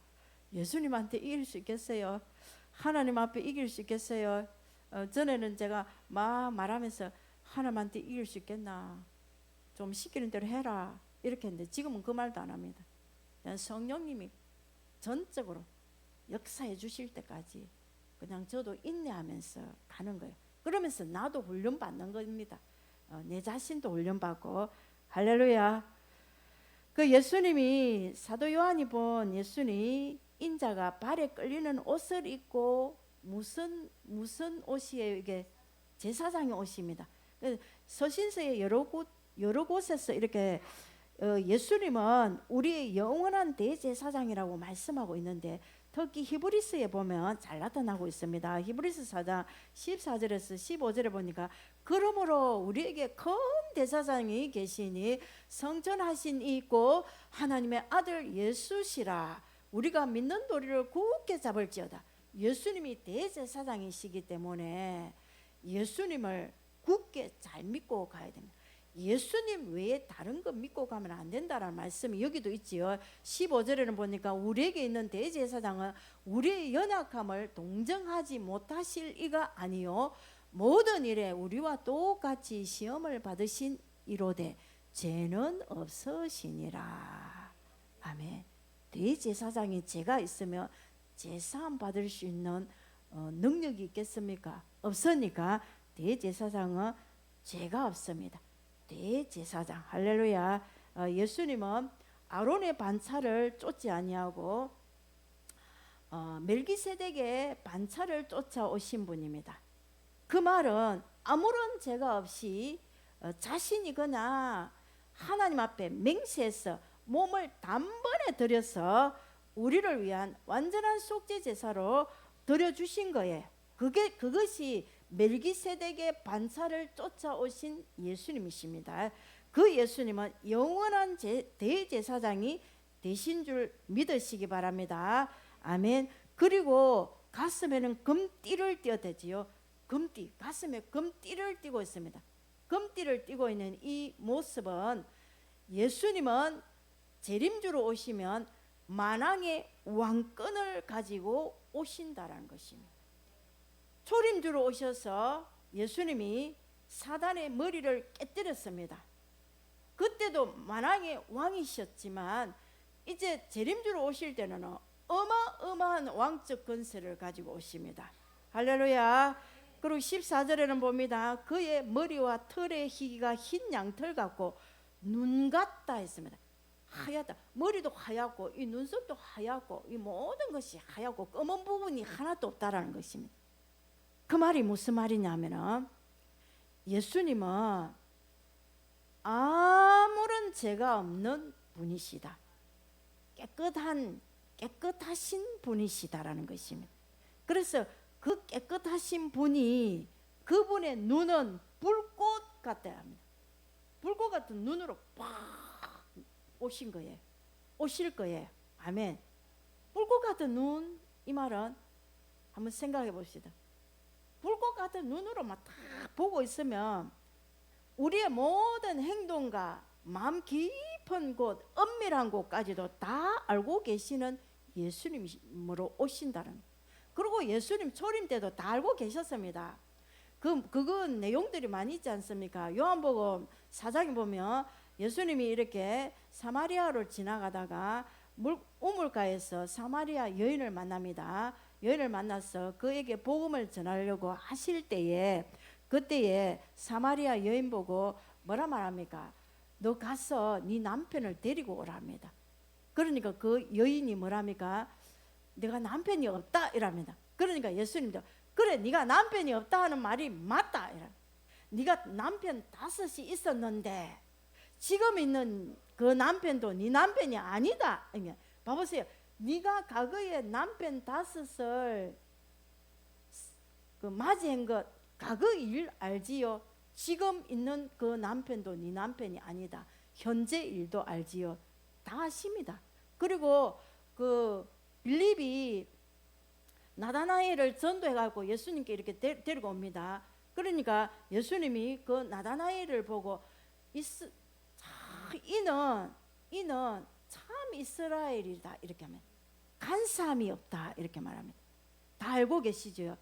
예수님한테 이길 수 있겠어요? 하나님 앞에 이길 수 있겠어요? 전에는 제가 막 말하면서 하나님한테 이길 수 있겠나? 좀 시키는 대로 해라 이렇게 했는데 지금은 그 말도 안 합니다. 그냥 성령님이 전적으로 역사해 주실 때까지 그냥 저도 인내하면서 가는 거예요. 그러면서 나도 훈련 받는 겁니다. 내 자신도 훈련 받고. 할렐루야. 그 예수님이 사도 요한이 본 예수님 인자가 발에 끌리는 옷을 입고 무슨 옷이에요? 이게 제사장의 옷입니다. 서신서의 여러 곳에서 이렇게 예수님은 우리의 영원한 대제사장이라고 말씀하고 있는데 특히 히브리서에 보면 잘 나타나고 있습니다. 히브리서 4장 14절에서 15절에 보니까 그러므로 우리에게 큰 대제사장이 계시니 성전하신 이 있고 하나님의 아들 예수시라. 우리가 믿는 도리를 굳게 잡을지어다. 예수님이 대제사장이시기 때문에 예수님을 굳게 잘 믿고 가야 됩니다. 예수님 외에 다른 거 믿고 가면 안 된다라는 말씀이 여기도 있지요. 15절에는 보니까 우리에게 있는 대제사장은 우리의 연약함을 동정하지 못하실 이가 아니요 모든 일에 우리와 똑같이 시험을 받으신 이로되 죄는 없으시니라. 아멘. 대제사장이 죄가 있으면 제사함 받을 수 있는 능력이 있겠습니까? 없으니까 대제사장은 죄가 없습니다. 대제사장. 할렐루야. 예수님은 아론의 반차를 쫓지 아니하고 멜기세덱의 반차를 쫓아오신 분입니다. 그 말은 아무런 죄가 없이 자신이거나 하나님 앞에 맹세해서 몸을 단번에 드려서 우리를 위한 완전한 속죄 제사로 드려주신 거예요. 그것이 멜기세덱의 반차를 쫓아오신 예수님이십니다. 그 예수님은 영원한 대제사장이 되신 줄 믿으시기 바랍니다. 아멘. 그리고 가슴에는 금띠를 띄어야 되지요. 금띠, 가슴에 금띠를 띄고 있습니다. 금띠를 띄고 있는 이 모습은 예수님은 재림주로 오시면 만왕의 왕권을 가지고 오신다라는 것입니다. 초림주로 오셔서 예수님이 사단의 머리를 깨뜨렸습니다. 그때도 만왕의 왕이셨지만 이제 재림주로 오실 때는 어마어마한 왕적 권세를 가지고 오십니다. 할렐루야. 그리고 14절에는 봅니다. 그의 머리와 털의 희기가 흰 양털 같고 눈 같다 했습니다. 하얗다. 머리도 하얗고 이 눈썹도 하얗고 이 모든 것이 하얗고 검은 부분이 하나도 없다라는 것입니다. 그 말이 무슨 말이냐면은 예수님은 아무런 죄가 없는 분이시다. 깨끗하신 분이시다라는 것입니다. 그래서 그 깨끗하신 분이 그분의 눈은 불꽃 같다 합니다. 불꽃 같은 눈으로 팍 오신 거예요. 오실 거예요. 아멘. 불꽃 같은 눈, 이 말은 한번 생각해 봅시다. 불꽃 같은 눈으로만 딱 보고 있으면 우리의 모든 행동과 마음 깊은 곳, 엄밀한 곳까지도 다 알고 계시는 예수님으로 오신다는. 그리고 예수님 초림 때도 다 알고 계셨습니다. 그건 내용들이 많이 있지 않습니까? 요한복음 4장에 보면 예수님이 이렇게 사마리아를 지나가다가 우물가에서 사마리아 여인을 만납니다. 여인을 만나서 그에게 복음을 전하려고 하실 때에 그때에 사마리아 여인 보고 뭐라 말합니까? 너 가서 네 남편을 데리고 오라 합니다. 그러니까 그 여인이 뭐랍니까? 내가 남편이 없다 이랍니다. 그러니까 예수님도 그래, 네가 남편이 없다 하는 말이 맞다. 네가 남편 5이 있었는데 지금 있는 그 남편도 네 남편이 아니다. 봐보세요. 네가 과거에 남편 5을 맞이한 것 과거 일 알지요? 지금 있는 그 남편도 네 남편이 아니다. 현재 일도 알지요? 다 아십니다. 그리고 그 빌립이 나다나엘을 전도해갖고 예수님께 이렇게 데리고 옵니다. 그러니까 예수님이 그 나다나엘을 보고 이는 참 이스라엘이다 이렇게 하면 간사함이 없다 이렇게 말합니다. 다 알고 계시죠?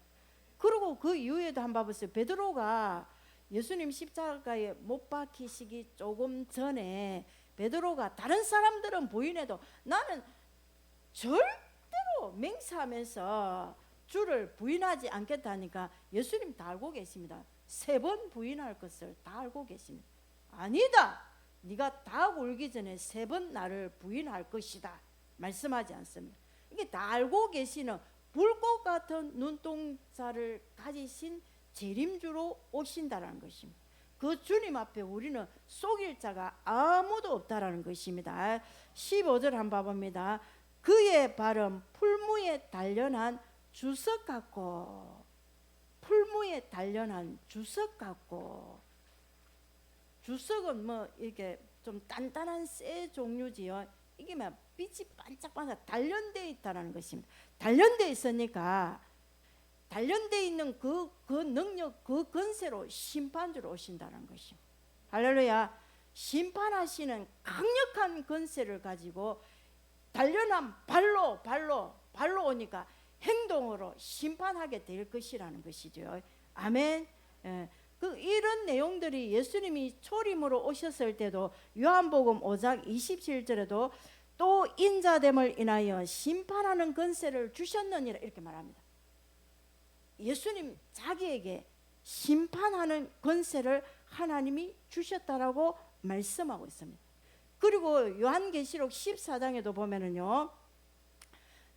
그리고 그 이후에도 한번 봐보세요. 베드로가 예수님 십자가에 못 박히시기 조금 전에 베드로가 다른 사람들은 부인해도 나는 절대로 맹세하면서 주를 부인하지 않겠다니까 예수님 다 알고 계십니다. 3번 부인할 것을 다 알고 계십니다. 아니다, 네가 다 울기 전에 3번 나를 부인할 것이다 말씀하지 않습니다. 이게 다 알고 계시는 불꽃 같은 눈동자를 가지신 재림주로 오신다라는 것입니다. 그 주님 앞에 우리는 속일 자가 아무도 없다라는 것입니다. 15절 한번 봐봅니다. 그의 발은 풀무에 단련한 주석 같고, 풀무에 단련한 주석 같고, 주석은 뭐 이렇게 좀 단단한 쇠 종류지요. 이게 막 빛이 반짝반짝 단련되어 있다는 것입니다. 단련되어 있으니까 단련되어 있는 그 능력, 그 권세로 심판주로 오신다는 것입니다. 할렐루야. 심판하시는 강력한 권세를 가지고 단련한 발로 오니까 행동으로 심판하게 될 것이라는 것이죠. 아멘. 이런 내용들이 예수님이 초림으로 오셨을 때도 요한복음 5장 27절에도 또 인자됨을 인하여 심판하는 권세를 주셨느니라 이렇게 말합니다. 예수님 자기에게 심판하는 권세를 하나님이 주셨다라고 말씀하고 있습니다. 그리고 요한계시록 14장에도 보면은요,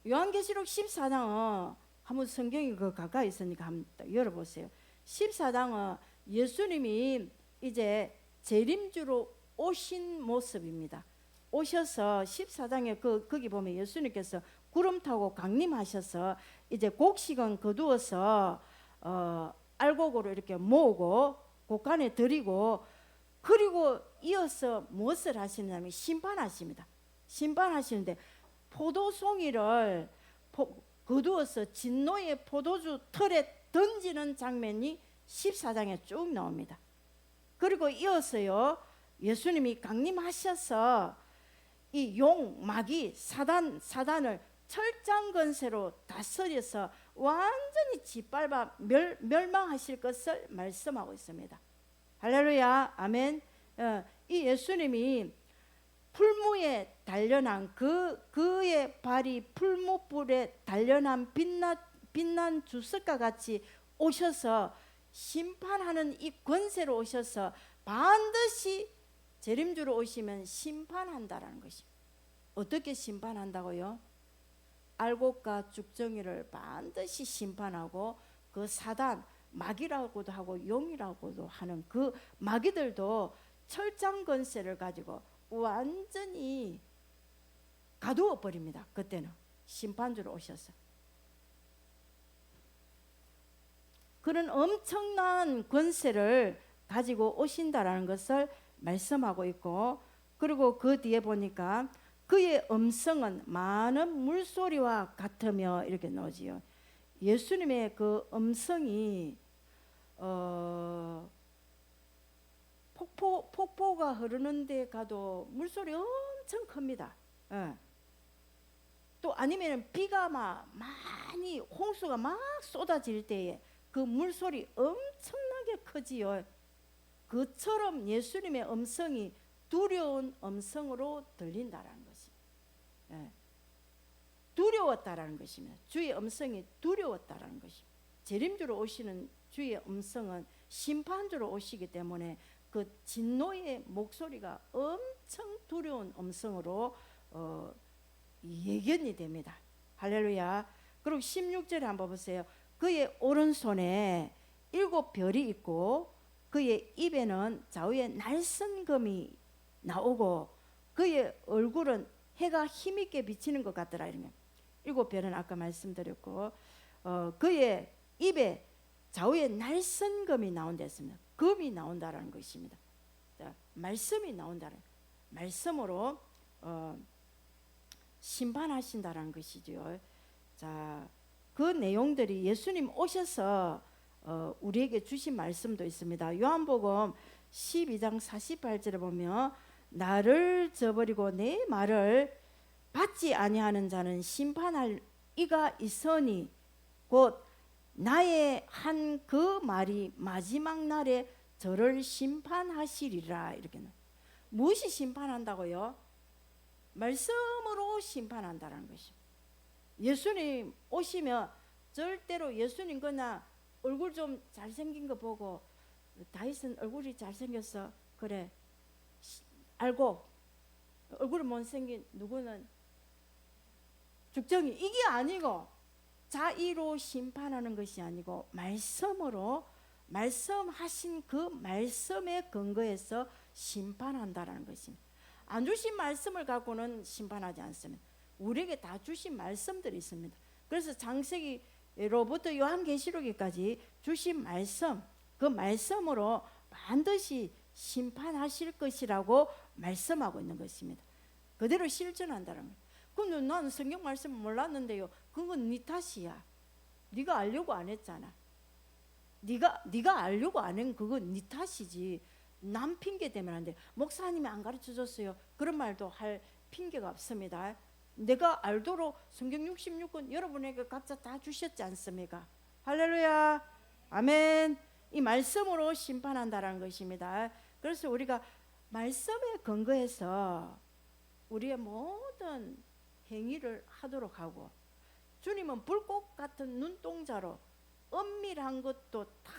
요한계시록 14장은 한번 성경이 그 가까이 있으니까 한번 열어보세요. 14장은 예수님이 이제 재림주로 오신 모습입니다. 오셔서 14장에 거기 보면 예수님께서 구름 타고 강림하셔서 이제 곡식은 거두어서 알곡으로 이렇게 모으고 곡간에 드리고, 그리고 이어서 무엇을 하시냐면 심판하십니다. 심판하시는데 포도송이를 거두어서 진노의 포도주 틀에 던지는 장면이 14장에 쭉 나옵니다. 그리고 이어서요, 예수님이 강림하셔서 이 마귀 사단을 철장건세로 다스려서 완전히 짓밟아 멸망하실 것을 말씀하고 있습니다. 할렐루야. 아멘. 이 예수님이 풀무에 단련한 그의 발이 풀무불에 단련한 빛난 주석과 같이 오셔서 심판하는 이 권세로 오셔서 반드시 재림주로 오시면 심판한다라는 것입니다. 어떻게 심판한다고요? 알곡과 죽정이를 반드시 심판하고 그 사단, 마귀라고도 하고 용이라고도 하는 그 마귀들도 철장 권세를 가지고 완전히 가두어 버립니다. 그때는 심판주로 오셔서 그런 엄청난 권세를 가지고 오신다라는 것을 말씀하고 있고, 그리고 그 뒤에 보니까 그의 음성은 많은 물소리와 같으며 이렇게 나오지요. 예수님의 그 음성이 폭포가 흐르는 데 가도 물소리 엄청 큽니다. 또 아니면 비가 많이 홍수가 막 쏟아질 때에 그 물소리 엄청나게 크지요. 그처럼 예수님의 음성이 두려운 음성으로 들린다라는 것입니다. 두려웠다라는 것입니다. 주의 음성이 두려웠다라는 것입니다. 재림주로 오시는 주의 음성은 심판주로 오시기 때문에 그 진노의 목소리가 엄청 두려운 음성으로 예견이 됩니다. 할렐루야. 그리고 16절에 한번 보세요. 그의 오른손에 7별이 있고 그의 입에는 좌우에 날선금이 나오고 그의 얼굴은 해가 힘있게 비치는 것 같더라. 이러면 7별은 아까 말씀드렸고 그의 입에 좌우에 날선금이 나온다 했습니다. 금이 나온다라는 것입니다. 자, 말씀이 나온다는 말씀으로 심판하신다라는 것이죠. 자, 그 내용들이 예수님 오셔서 우리에게 주신 말씀도 있습니다. 요한복음 12장 48절에 보면 나를 저버리고 내 말을 받지 아니하는 자는 심판할 이가 있으니 곧 나의 한 그 말이 마지막 날에 저를 심판하시리라. 이렇게 무엇이 심판한다고요? 말씀으로 심판한다는 것이죠. 예수님 오시면 절대로 예수님 그냥 얼굴 좀 잘생긴 거 보고 다윗은 얼굴이 잘생겼어 그래 알고 얼굴이 못생긴 누구는 죽정이 이게 아니고 자의로 심판하는 것이 아니고 말씀으로 말씀하신 그 말씀에 근거해서 심판한다라는 것입니다. 안 주신 말씀을 갖고는 심판하지 않습니다. 우리에게 다 주신 말씀들이 있습니다. 그래서 창세기로부터 요한계시록에까지 주신 말씀, 그 말씀으로 반드시 심판하실 것이라고 말씀하고 있는 것입니다. 그대로 실천한다는 거예요. 근데 나는 성경 말씀 몰랐는데요. 그건 네 탓이야. 네가 알려고 안 했잖아. 네가 알려고 안 한 그건 네 탓이지. 남 핑계 대면 안 돼. 목사님이 안 가르쳐 줬어요. 그런 말도 할 핑계가 없습니다. 내가 알도록 성경 66권 여러분에게 각자 다 주셨지 않습니까? 할렐루야 아멘. 이 말씀으로 심판한다라는 것입니다. 그래서 우리가 말씀에 근거해서 우리의 모든 행위를 하도록 하고 주님은 불꽃 같은 눈동자로 은밀한 것도 다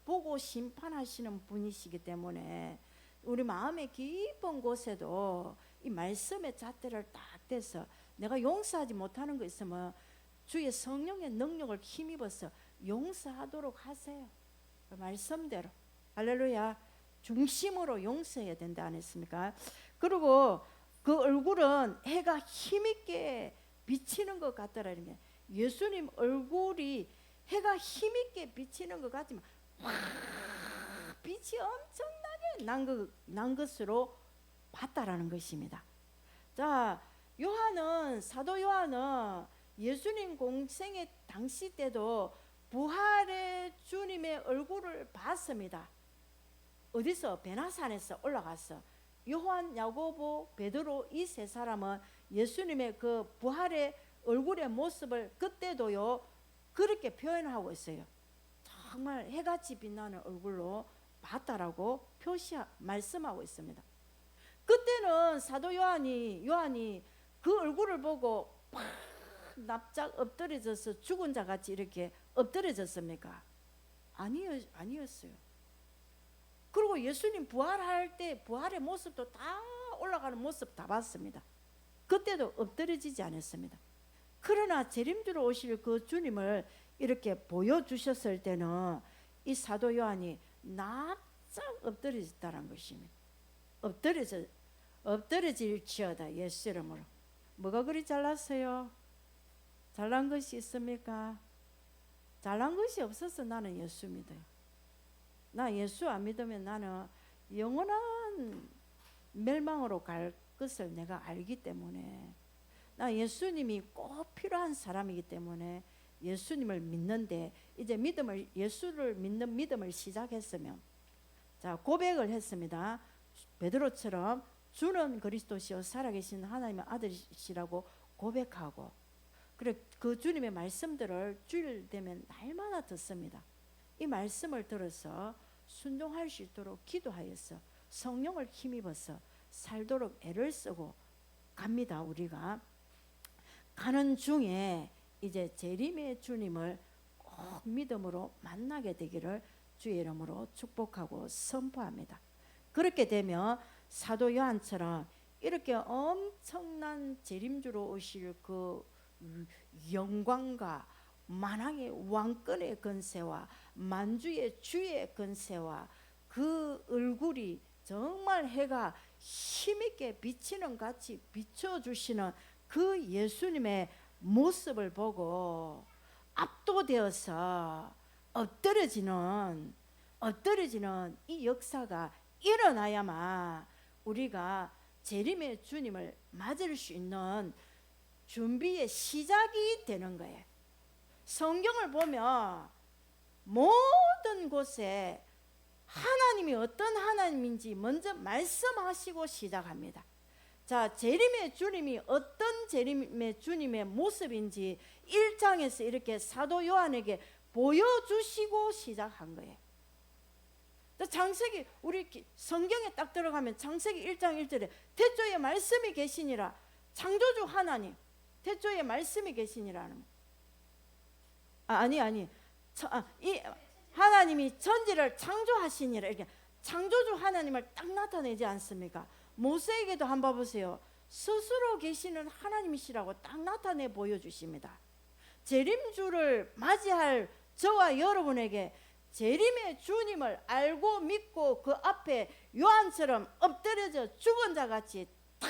보고 심판하시는 분이시기 때문에 우리 마음의 깊은 곳에도 이 말씀의 잣대를 딱 대서 내가 용서하지 못하는 거 있으면 주의 성령의 능력을 힘입어서 용서하도록 하세요. 그 말씀대로 할렐루야 중심으로 용서해야 된다 안 했습니까? 그리고 그 얼굴은 해가 힘있게 비치는 것 같더라. 이렇게 예수님 얼굴이 해가 힘있게 비치는 것 같지만 확 빛이 엄청나게 난 것으로 봤다라는 것입니다. 자, 사도 요한은 예수님 공생의 당시 때도 부활의 주님의 얼굴을 봤습니다. 어디서? 베나산에서 올라갔어. 요한, 야고보, 베드로 이 세 사람은 예수님의 그 부활의 얼굴의 모습을 그때도요 그렇게 표현하고 있어요. 정말 해같이 빛나는 얼굴로 봤다라고 말씀하고 있습니다. 그때는 사도 요한이 그 얼굴을 보고 팍 납작 엎드려져서 죽은 자 같이 이렇게 엎드려졌습니까? 아니었어요. 그리고 예수님 부활할 때 부활의 모습도 다 올라가는 모습 다 봤습니다. 그때도 엎드려지지 않았습니다. 그러나 재림주로 오실 그 주님을 이렇게 보여주셨을 때는 이 사도 요한이 납작 엎드려졌다는 것입니다. 엎드려질지어다 예수 이름으로. 뭐가 그리 잘났어요? 잘난 것이 있습니까? 잘난 것이 없어서 나는 예수 믿어요. 나 예수 안 믿으면 나는 영원한 멸망으로 갈 것을 내가 알기 때문에 나 예수님이 꼭 필요한 사람이기 때문에 예수님을 믿는데 이제 예수를 믿는 믿음을 시작했으면 자 고백을 했습니다. 베드로처럼 주는 그리스도시요 살아계신 하나님의 아들이시라고 고백하고 그래 그 주님의 말씀들을 주일 되면 날마다 듣습니다. 이 말씀을 들어서 순종할 수 있도록 기도하여서 성령을 힘입어서 살도록 애를 쓰고 갑니다. 우리가 가는 중에 이제 재림의 주님을 꼭 믿음으로 만나게 되기를 주의 이름으로 축복하고 선포합니다. 그렇게 되면 사도 요한처럼 이렇게 엄청난 재림주로 오실 그 영광과 만왕의 왕권의 권세와 만주의 주의 권세와 그 얼굴이 정말 해가 힘있게 비치는 같이 비춰주시는 그 예수님의 모습을 보고 압도되어서 엎드러지는 이 역사가 일어나야만 우리가 재림의 주님을 맞을 수 있는 준비의 시작이 되는 거예요. 성경을 보면 모든 곳에 하나님이 어떤 하나님인지 먼저 말씀하시고 시작합니다. 자, 재림의 주님이 어떤 재림의 주님의 모습인지 1장에서 이렇게 사도 요한에게 보여주시고 시작한 거예요. 창세기, 우리 성경에 딱 들어가면 창세기 1장 1절에 태초에 말씀이 계시니라. 창조주 하나님, 태초에 말씀이 계시니라는. 이 하나님이 천지를 창조하시니라. 이렇게 창조주 하나님을 딱 나타내지 않습니까? 모세에게도 한번 보세요. 스스로 계시는 하나님이시라고 딱 나타내 보여주십니다. 재림주를 맞이할 저와 여러분에게 재림의 주님을 알고 믿고 그 앞에 요한처럼 엎드려져 죽은 자같이 탁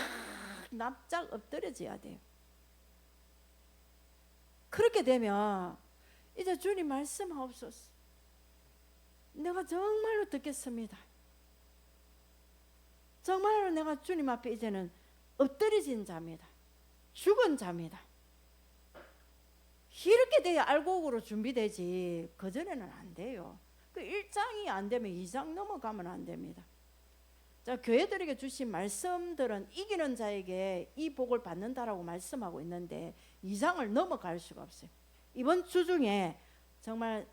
납작 엎드려져야 돼요. 그렇게 되면 이제 주님 말씀하옵소서. 내가 정말로 듣겠습니다. 정말로 내가 주님 앞에 이제는 엎드려진 자입니다. 죽은 자입니다. 이렇게 돼야 알곡으로 준비되지 그전에는 안 돼요. 그 1장이 안 되면 2장 넘어가면 안 됩니다. 자, 교회들에게 주신 말씀들은 이기는 자에게 이 복을 받는다라고 말씀하고 있는데 2장을 넘어갈 수가 없어요. 이번 주 중에 정말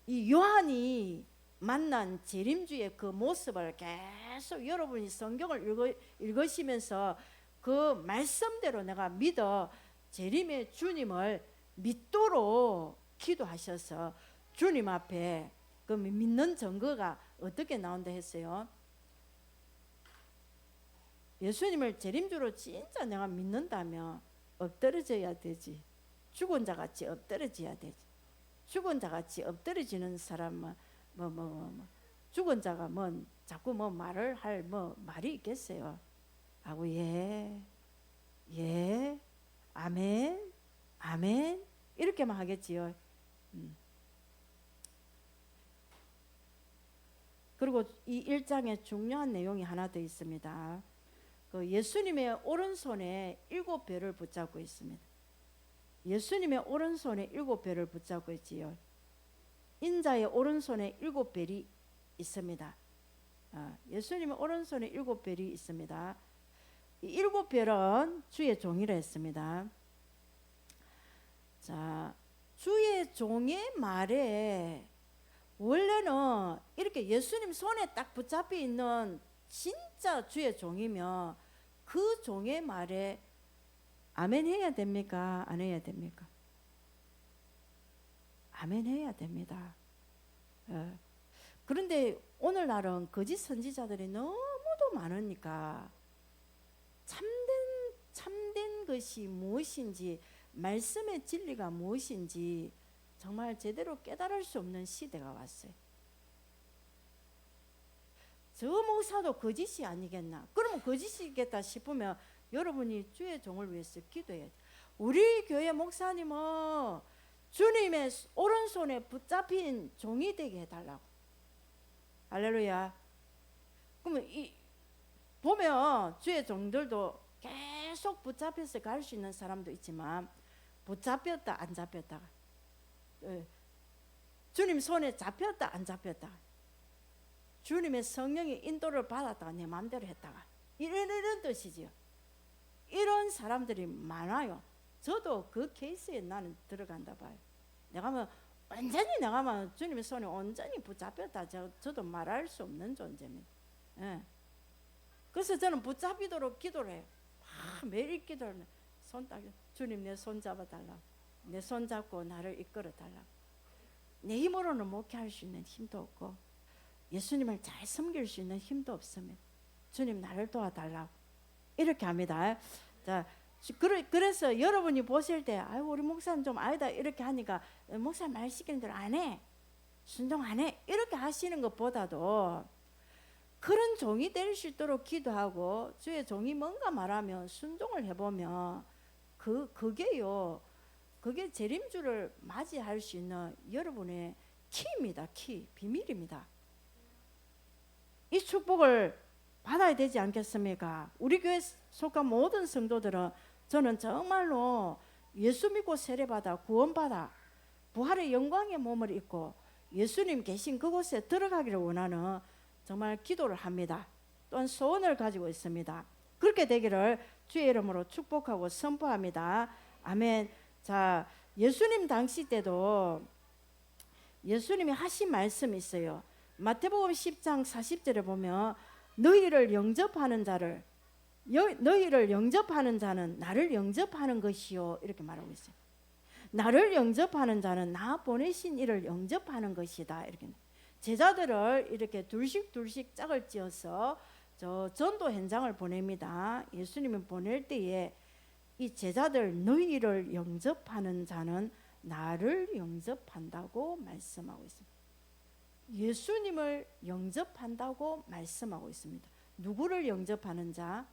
이 요한이 만난 재림주의 그 모습을 계속 여러분이 성경을 읽으시면서 그 말씀대로 내가 믿어 재림의 주님을 믿도록 기도하셔서 주님 앞에 그 믿는 증거가 어떻게 나온다 했어요? 예수님을 재림주로 진짜 내가 믿는다면 엎드러져야 되지. 죽은 자같이 엎드러져야 되지. 죽은 자같이 엎드러지는 사람은 죽은 자가 자꾸 말을 할 말이 있겠어요? 하고 예, 아멘, 아멘 이렇게만 하겠지요. 그리고 이 1장에 중요한 내용이 하나 더 있습니다. 그 예수님의 오른손에 7별을 붙잡고 있습니다. 예수님의 오른손에 7별을 붙잡고 있지요. 인자의 오른손에 7별이 있습니다. 예수님의 오른손에 7별이 있습니다. 이 7별은 주의 종이라 했습니다. 자, 주의 종의 말에 원래는 이렇게 예수님 손에 딱 붙잡혀 있는 진짜 주의 종이면 그 종의 말에 아멘 해야 됩니까? 안 해야 됩니까? 아멘 해야 됩니다. 그런데 오늘날은 거짓 선지자들이 너무도 많으니까 참된 것이 무엇인지, 말씀의 진리가 무엇인지 정말 제대로 깨달을 수 없는 시대가 왔어요. 저 목사도 거짓이 아니겠나? 그러면 거짓이겠다 싶으면 여러분이 주의 종을 위해서 기도해야 돼요. 우리 교회 목사님은 주님의 오른손에 붙잡힌 종이 되게 해달라고. 할렐루야. 그러면 보면 주의 종들도 계속 붙잡혀서 갈 수 있는 사람도 있지만 붙잡혔다 안 잡혔다가, 주님 손에 잡혔다 안 잡혔다가, 주님의 성령의 인도를 받았다가 내 마음대로 했다가, 이런 뜻이지요. 이런 사람들이 많아요. 저도 그 케이스에 나는 들어간다 봐요. 완전히 주님의 손에 온전히 붙잡혔다, 저도 말할 수 없는 존재입니다. 그래서 저는 붙잡히도록 기도를 해요. 매일 기도를 손 딱, 주님 내 손 잡아달라고, 내 손 잡고 나를 이끌어달라고. 내 힘으로는 목회할 수 있는 힘도 없고 예수님을 잘 섬길 수 있는 힘도 없으면 주님 나를 도와달라고 이렇게 합니다. 자, 그래서 여러분이 보실 때 아유 우리 목사는 좀 아니다 이렇게 하니까 목사 말 시키는 대로 안 해, 순종 안 해 이렇게 하시는 것보다도 그런 종이 될 수 있도록 기도하고 주의 종이 뭔가 말하면 순종을 해보면 그게요, 그게 재림주를 맞이할 수 있는 여러분의 키입니다. 키, 비밀입니다. 이 축복을 받아야 되지 않겠습니까? 우리 교회 속한 모든 성도들은 저는 정말로 예수 믿고 세례받아 구원받아 부활의 영광의 몸을 입고 예수님 계신 그곳에 들어가기를 원하는 정말 기도를 합니다. 또한 소원을 가지고 있습니다. 그렇게 되기를 주의 이름으로 축복하고 선포합니다. 아멘. 자, 예수님 당시 때도 예수님이 하신 말씀이 있어요. 마태복음 10장 40절에 보면 너희를 영접하는 자는 나를 영접하는 것이요 이렇게 말하고 있어요. 나를 영접하는 자는 나 보내신 이를 영접하는 것이다. 이렇게 제자들을 이렇게 둘씩 짝을 지어서 저 전도 현장을 보냅니다. 예수님이 보낼 때에 이 제자들 너희를 영접하는 자는 나를 영접한다고 말씀하고 있습니다. 예수님을 영접한다고 말씀하고 있습니다. 누구를 영접하는 자?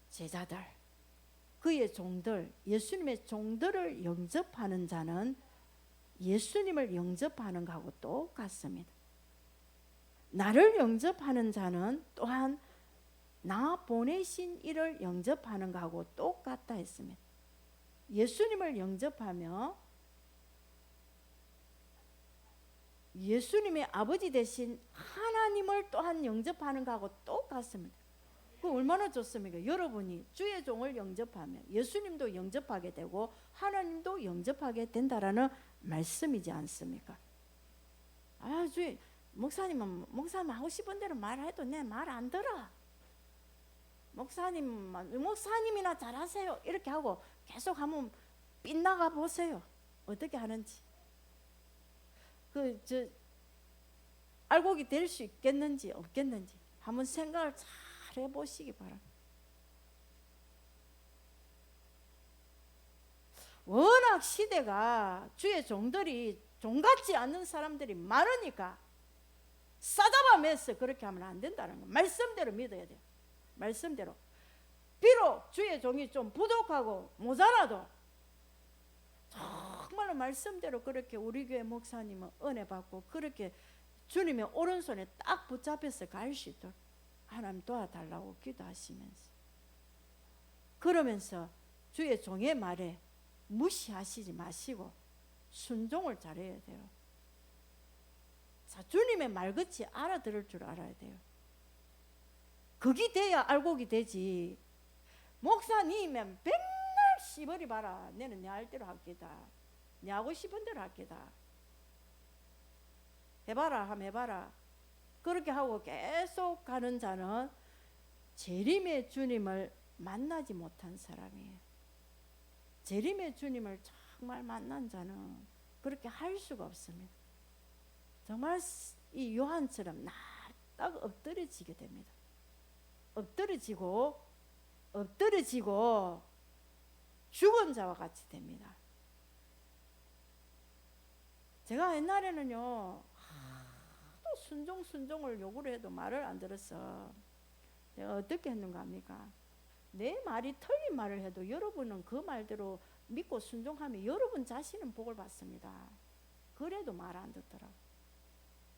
제자들, 그의 종들, 예수님의 종들을 영접하는 자는 예수님을 영접하는 것하고 똑같습니다. 나를 영접하는 자는 또한 나 보내신 이를 영접하는 것하고 똑같다 했습니다. 예수님을 영접하며 예수님의 아버지 되신 하나님을 또한 영접하는 것하고 똑같습니다. 그 얼마나 좋습니까? 여러분이 주의 종을 영접하면 예수님도 영접하게 되고 하나님도 영접하게 된다라는 말씀이지 않습니까? 아, 목사님 하고 싶은 대로 말해도 내 말 안 들어. 목사님이나 잘하세요 이렇게 하고 계속 한번 빗나가 보세요. 어떻게 하는지. 알곡이 될 수 있겠는지 없겠는지 한번 생각을 잘 해보시기 바랍니다. 워낙 시대가 주의 종들이 종같지 않는 사람들이 많으니까 싸잡아매서 그렇게 하면 안 된다는 거. 말씀대로 믿어야 돼요. 말씀대로. 비록 주의 종이 좀 부족하고 모자라도 정말로 말씀대로 그렇게 우리 교회 목사님은 은혜 받고 그렇게 주님의 오른손에 딱 붙잡혀서 갈 수 있도록 하나님 도와달라고 기도하시면서, 그러면서 주의 종의 말에 무시하시지 마시고 순종을 잘해야 돼요. 자, 주님의 말끝이 알아들을 줄 알아야 돼요. 그게 돼야 알곡이 되지. 목사님은 맨날 씨버리 봐라. 내는 내 알대로 할게다. 내 하고 싶은 대로 할게다. 해봐라 하면 해봐라. 그렇게 하고 계속 가는 자는 재림의 주님을 만나지 못한 사람이에요. 재림의 주님을 정말 만난 자는 그렇게 할 수가 없습니다. 정말 이 요한처럼 딱 엎드려지게 됩니다. 엎드려지고 죽은 자와 같이 됩니다. 제가 옛날에는요 하도 순종을 요구를 해도 말을 안 들었어. 내가 어떻게 했는가 합니까? 내 말이 틀린 말을 해도 여러분은 그 말대로 믿고 순종하면 여러분 자신은 복을 받습니다. 그래도 말 안 듣더라고.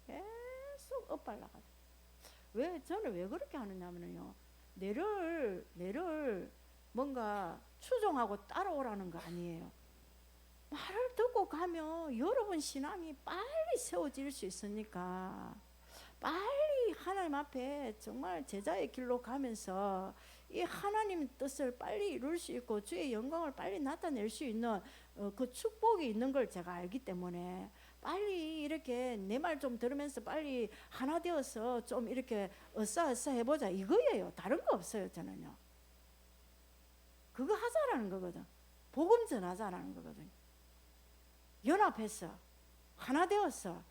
계속 엇발라가지고. 저는 왜 그렇게 하느냐면요, 내를 뭔가 추종하고 따라오라는 거 아니에요. 말을 듣고 가면 여러분 신앙이 빨리 세워질 수 있으니까 빨리 하나님 앞에 정말 제자의 길로 가면서 이 하나님 뜻을 빨리 이룰 수 있고 주의 영광을 빨리 나타낼 수 있는 그 축복이 있는 걸 제가 알기 때문에 빨리 이렇게 내 말 좀 들으면서 빨리 하나 되어서 좀 이렇게 어싸 해보자 이거예요. 다른 거 없어요. 저는요. 그거 하자라는 거거든. 복음 전하자라는 거거든. 연합해서 하나 되어서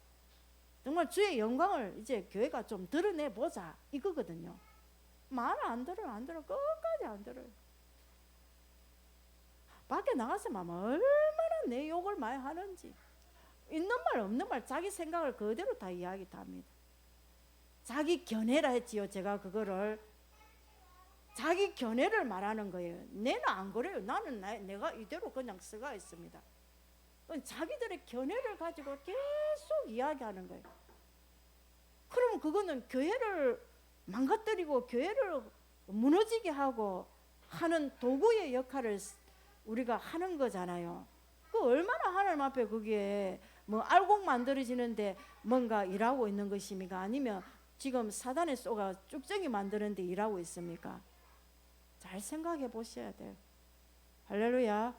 정말 주의 영광을 이제 교회가 좀 드러내보자 이거거든요. 말 안 들어 끝까지 안 들어요. 밖에 나가서 막 얼마나 내 욕을 많이 하는지, 있는 말 없는 말 자기 생각을 그대로 다 이야기 다 합니다. 자기 견해라 했지요. 제가 그거를 자기 견해를 말하는 거예요. 내는 안 그래요. 나는 내가 이대로 그냥 쓰가 있습니다. 자기들의 견해를 가지고 계속 이야기하는 거예요. 그럼 그거는 교회를 망가뜨리고 교회를 무너지게 하고 하는 도구의 역할을 우리가 하는 거잖아요. 그 얼마나 하나님 앞에 그게 뭐 알곡 만들어지는데 뭔가 일하고 있는 것입니까? 아니면 지금 사단의 쏘가 쭉정이 만드는데 일하고 있습니까? 잘 생각해 보셔야 돼요. 할렐루야.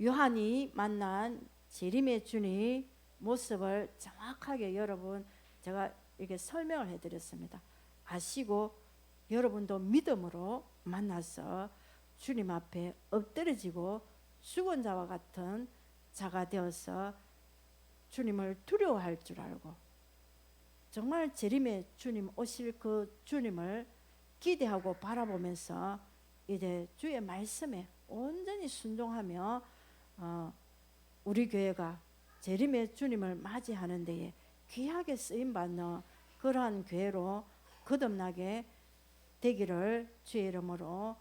요한이 만난 재림의 주님 모습을 정확하게 여러분 제가 이렇게 설명을 해드렸습니다. 아시고 여러분도 믿음으로 만나서 주님 앞에 엎드려지고 죽은 자와 같은 자가 되어서 주님을 두려워할 줄 알고 정말 재림의 주님 오실 그 주님을 기대하고 바라보면서 이제 주의 말씀에 온전히 순종하며 우리 교회가 재림의 주님을 맞이하는 데에 귀하게 쓰임받는 그러한 교회로 거듭나게 되기를 주의 이름으로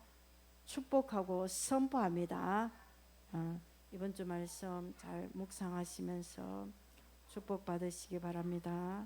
축복하고 선포합니다. 이번 주 말씀 잘 묵상하시면서 축복 받으시기 바랍니다.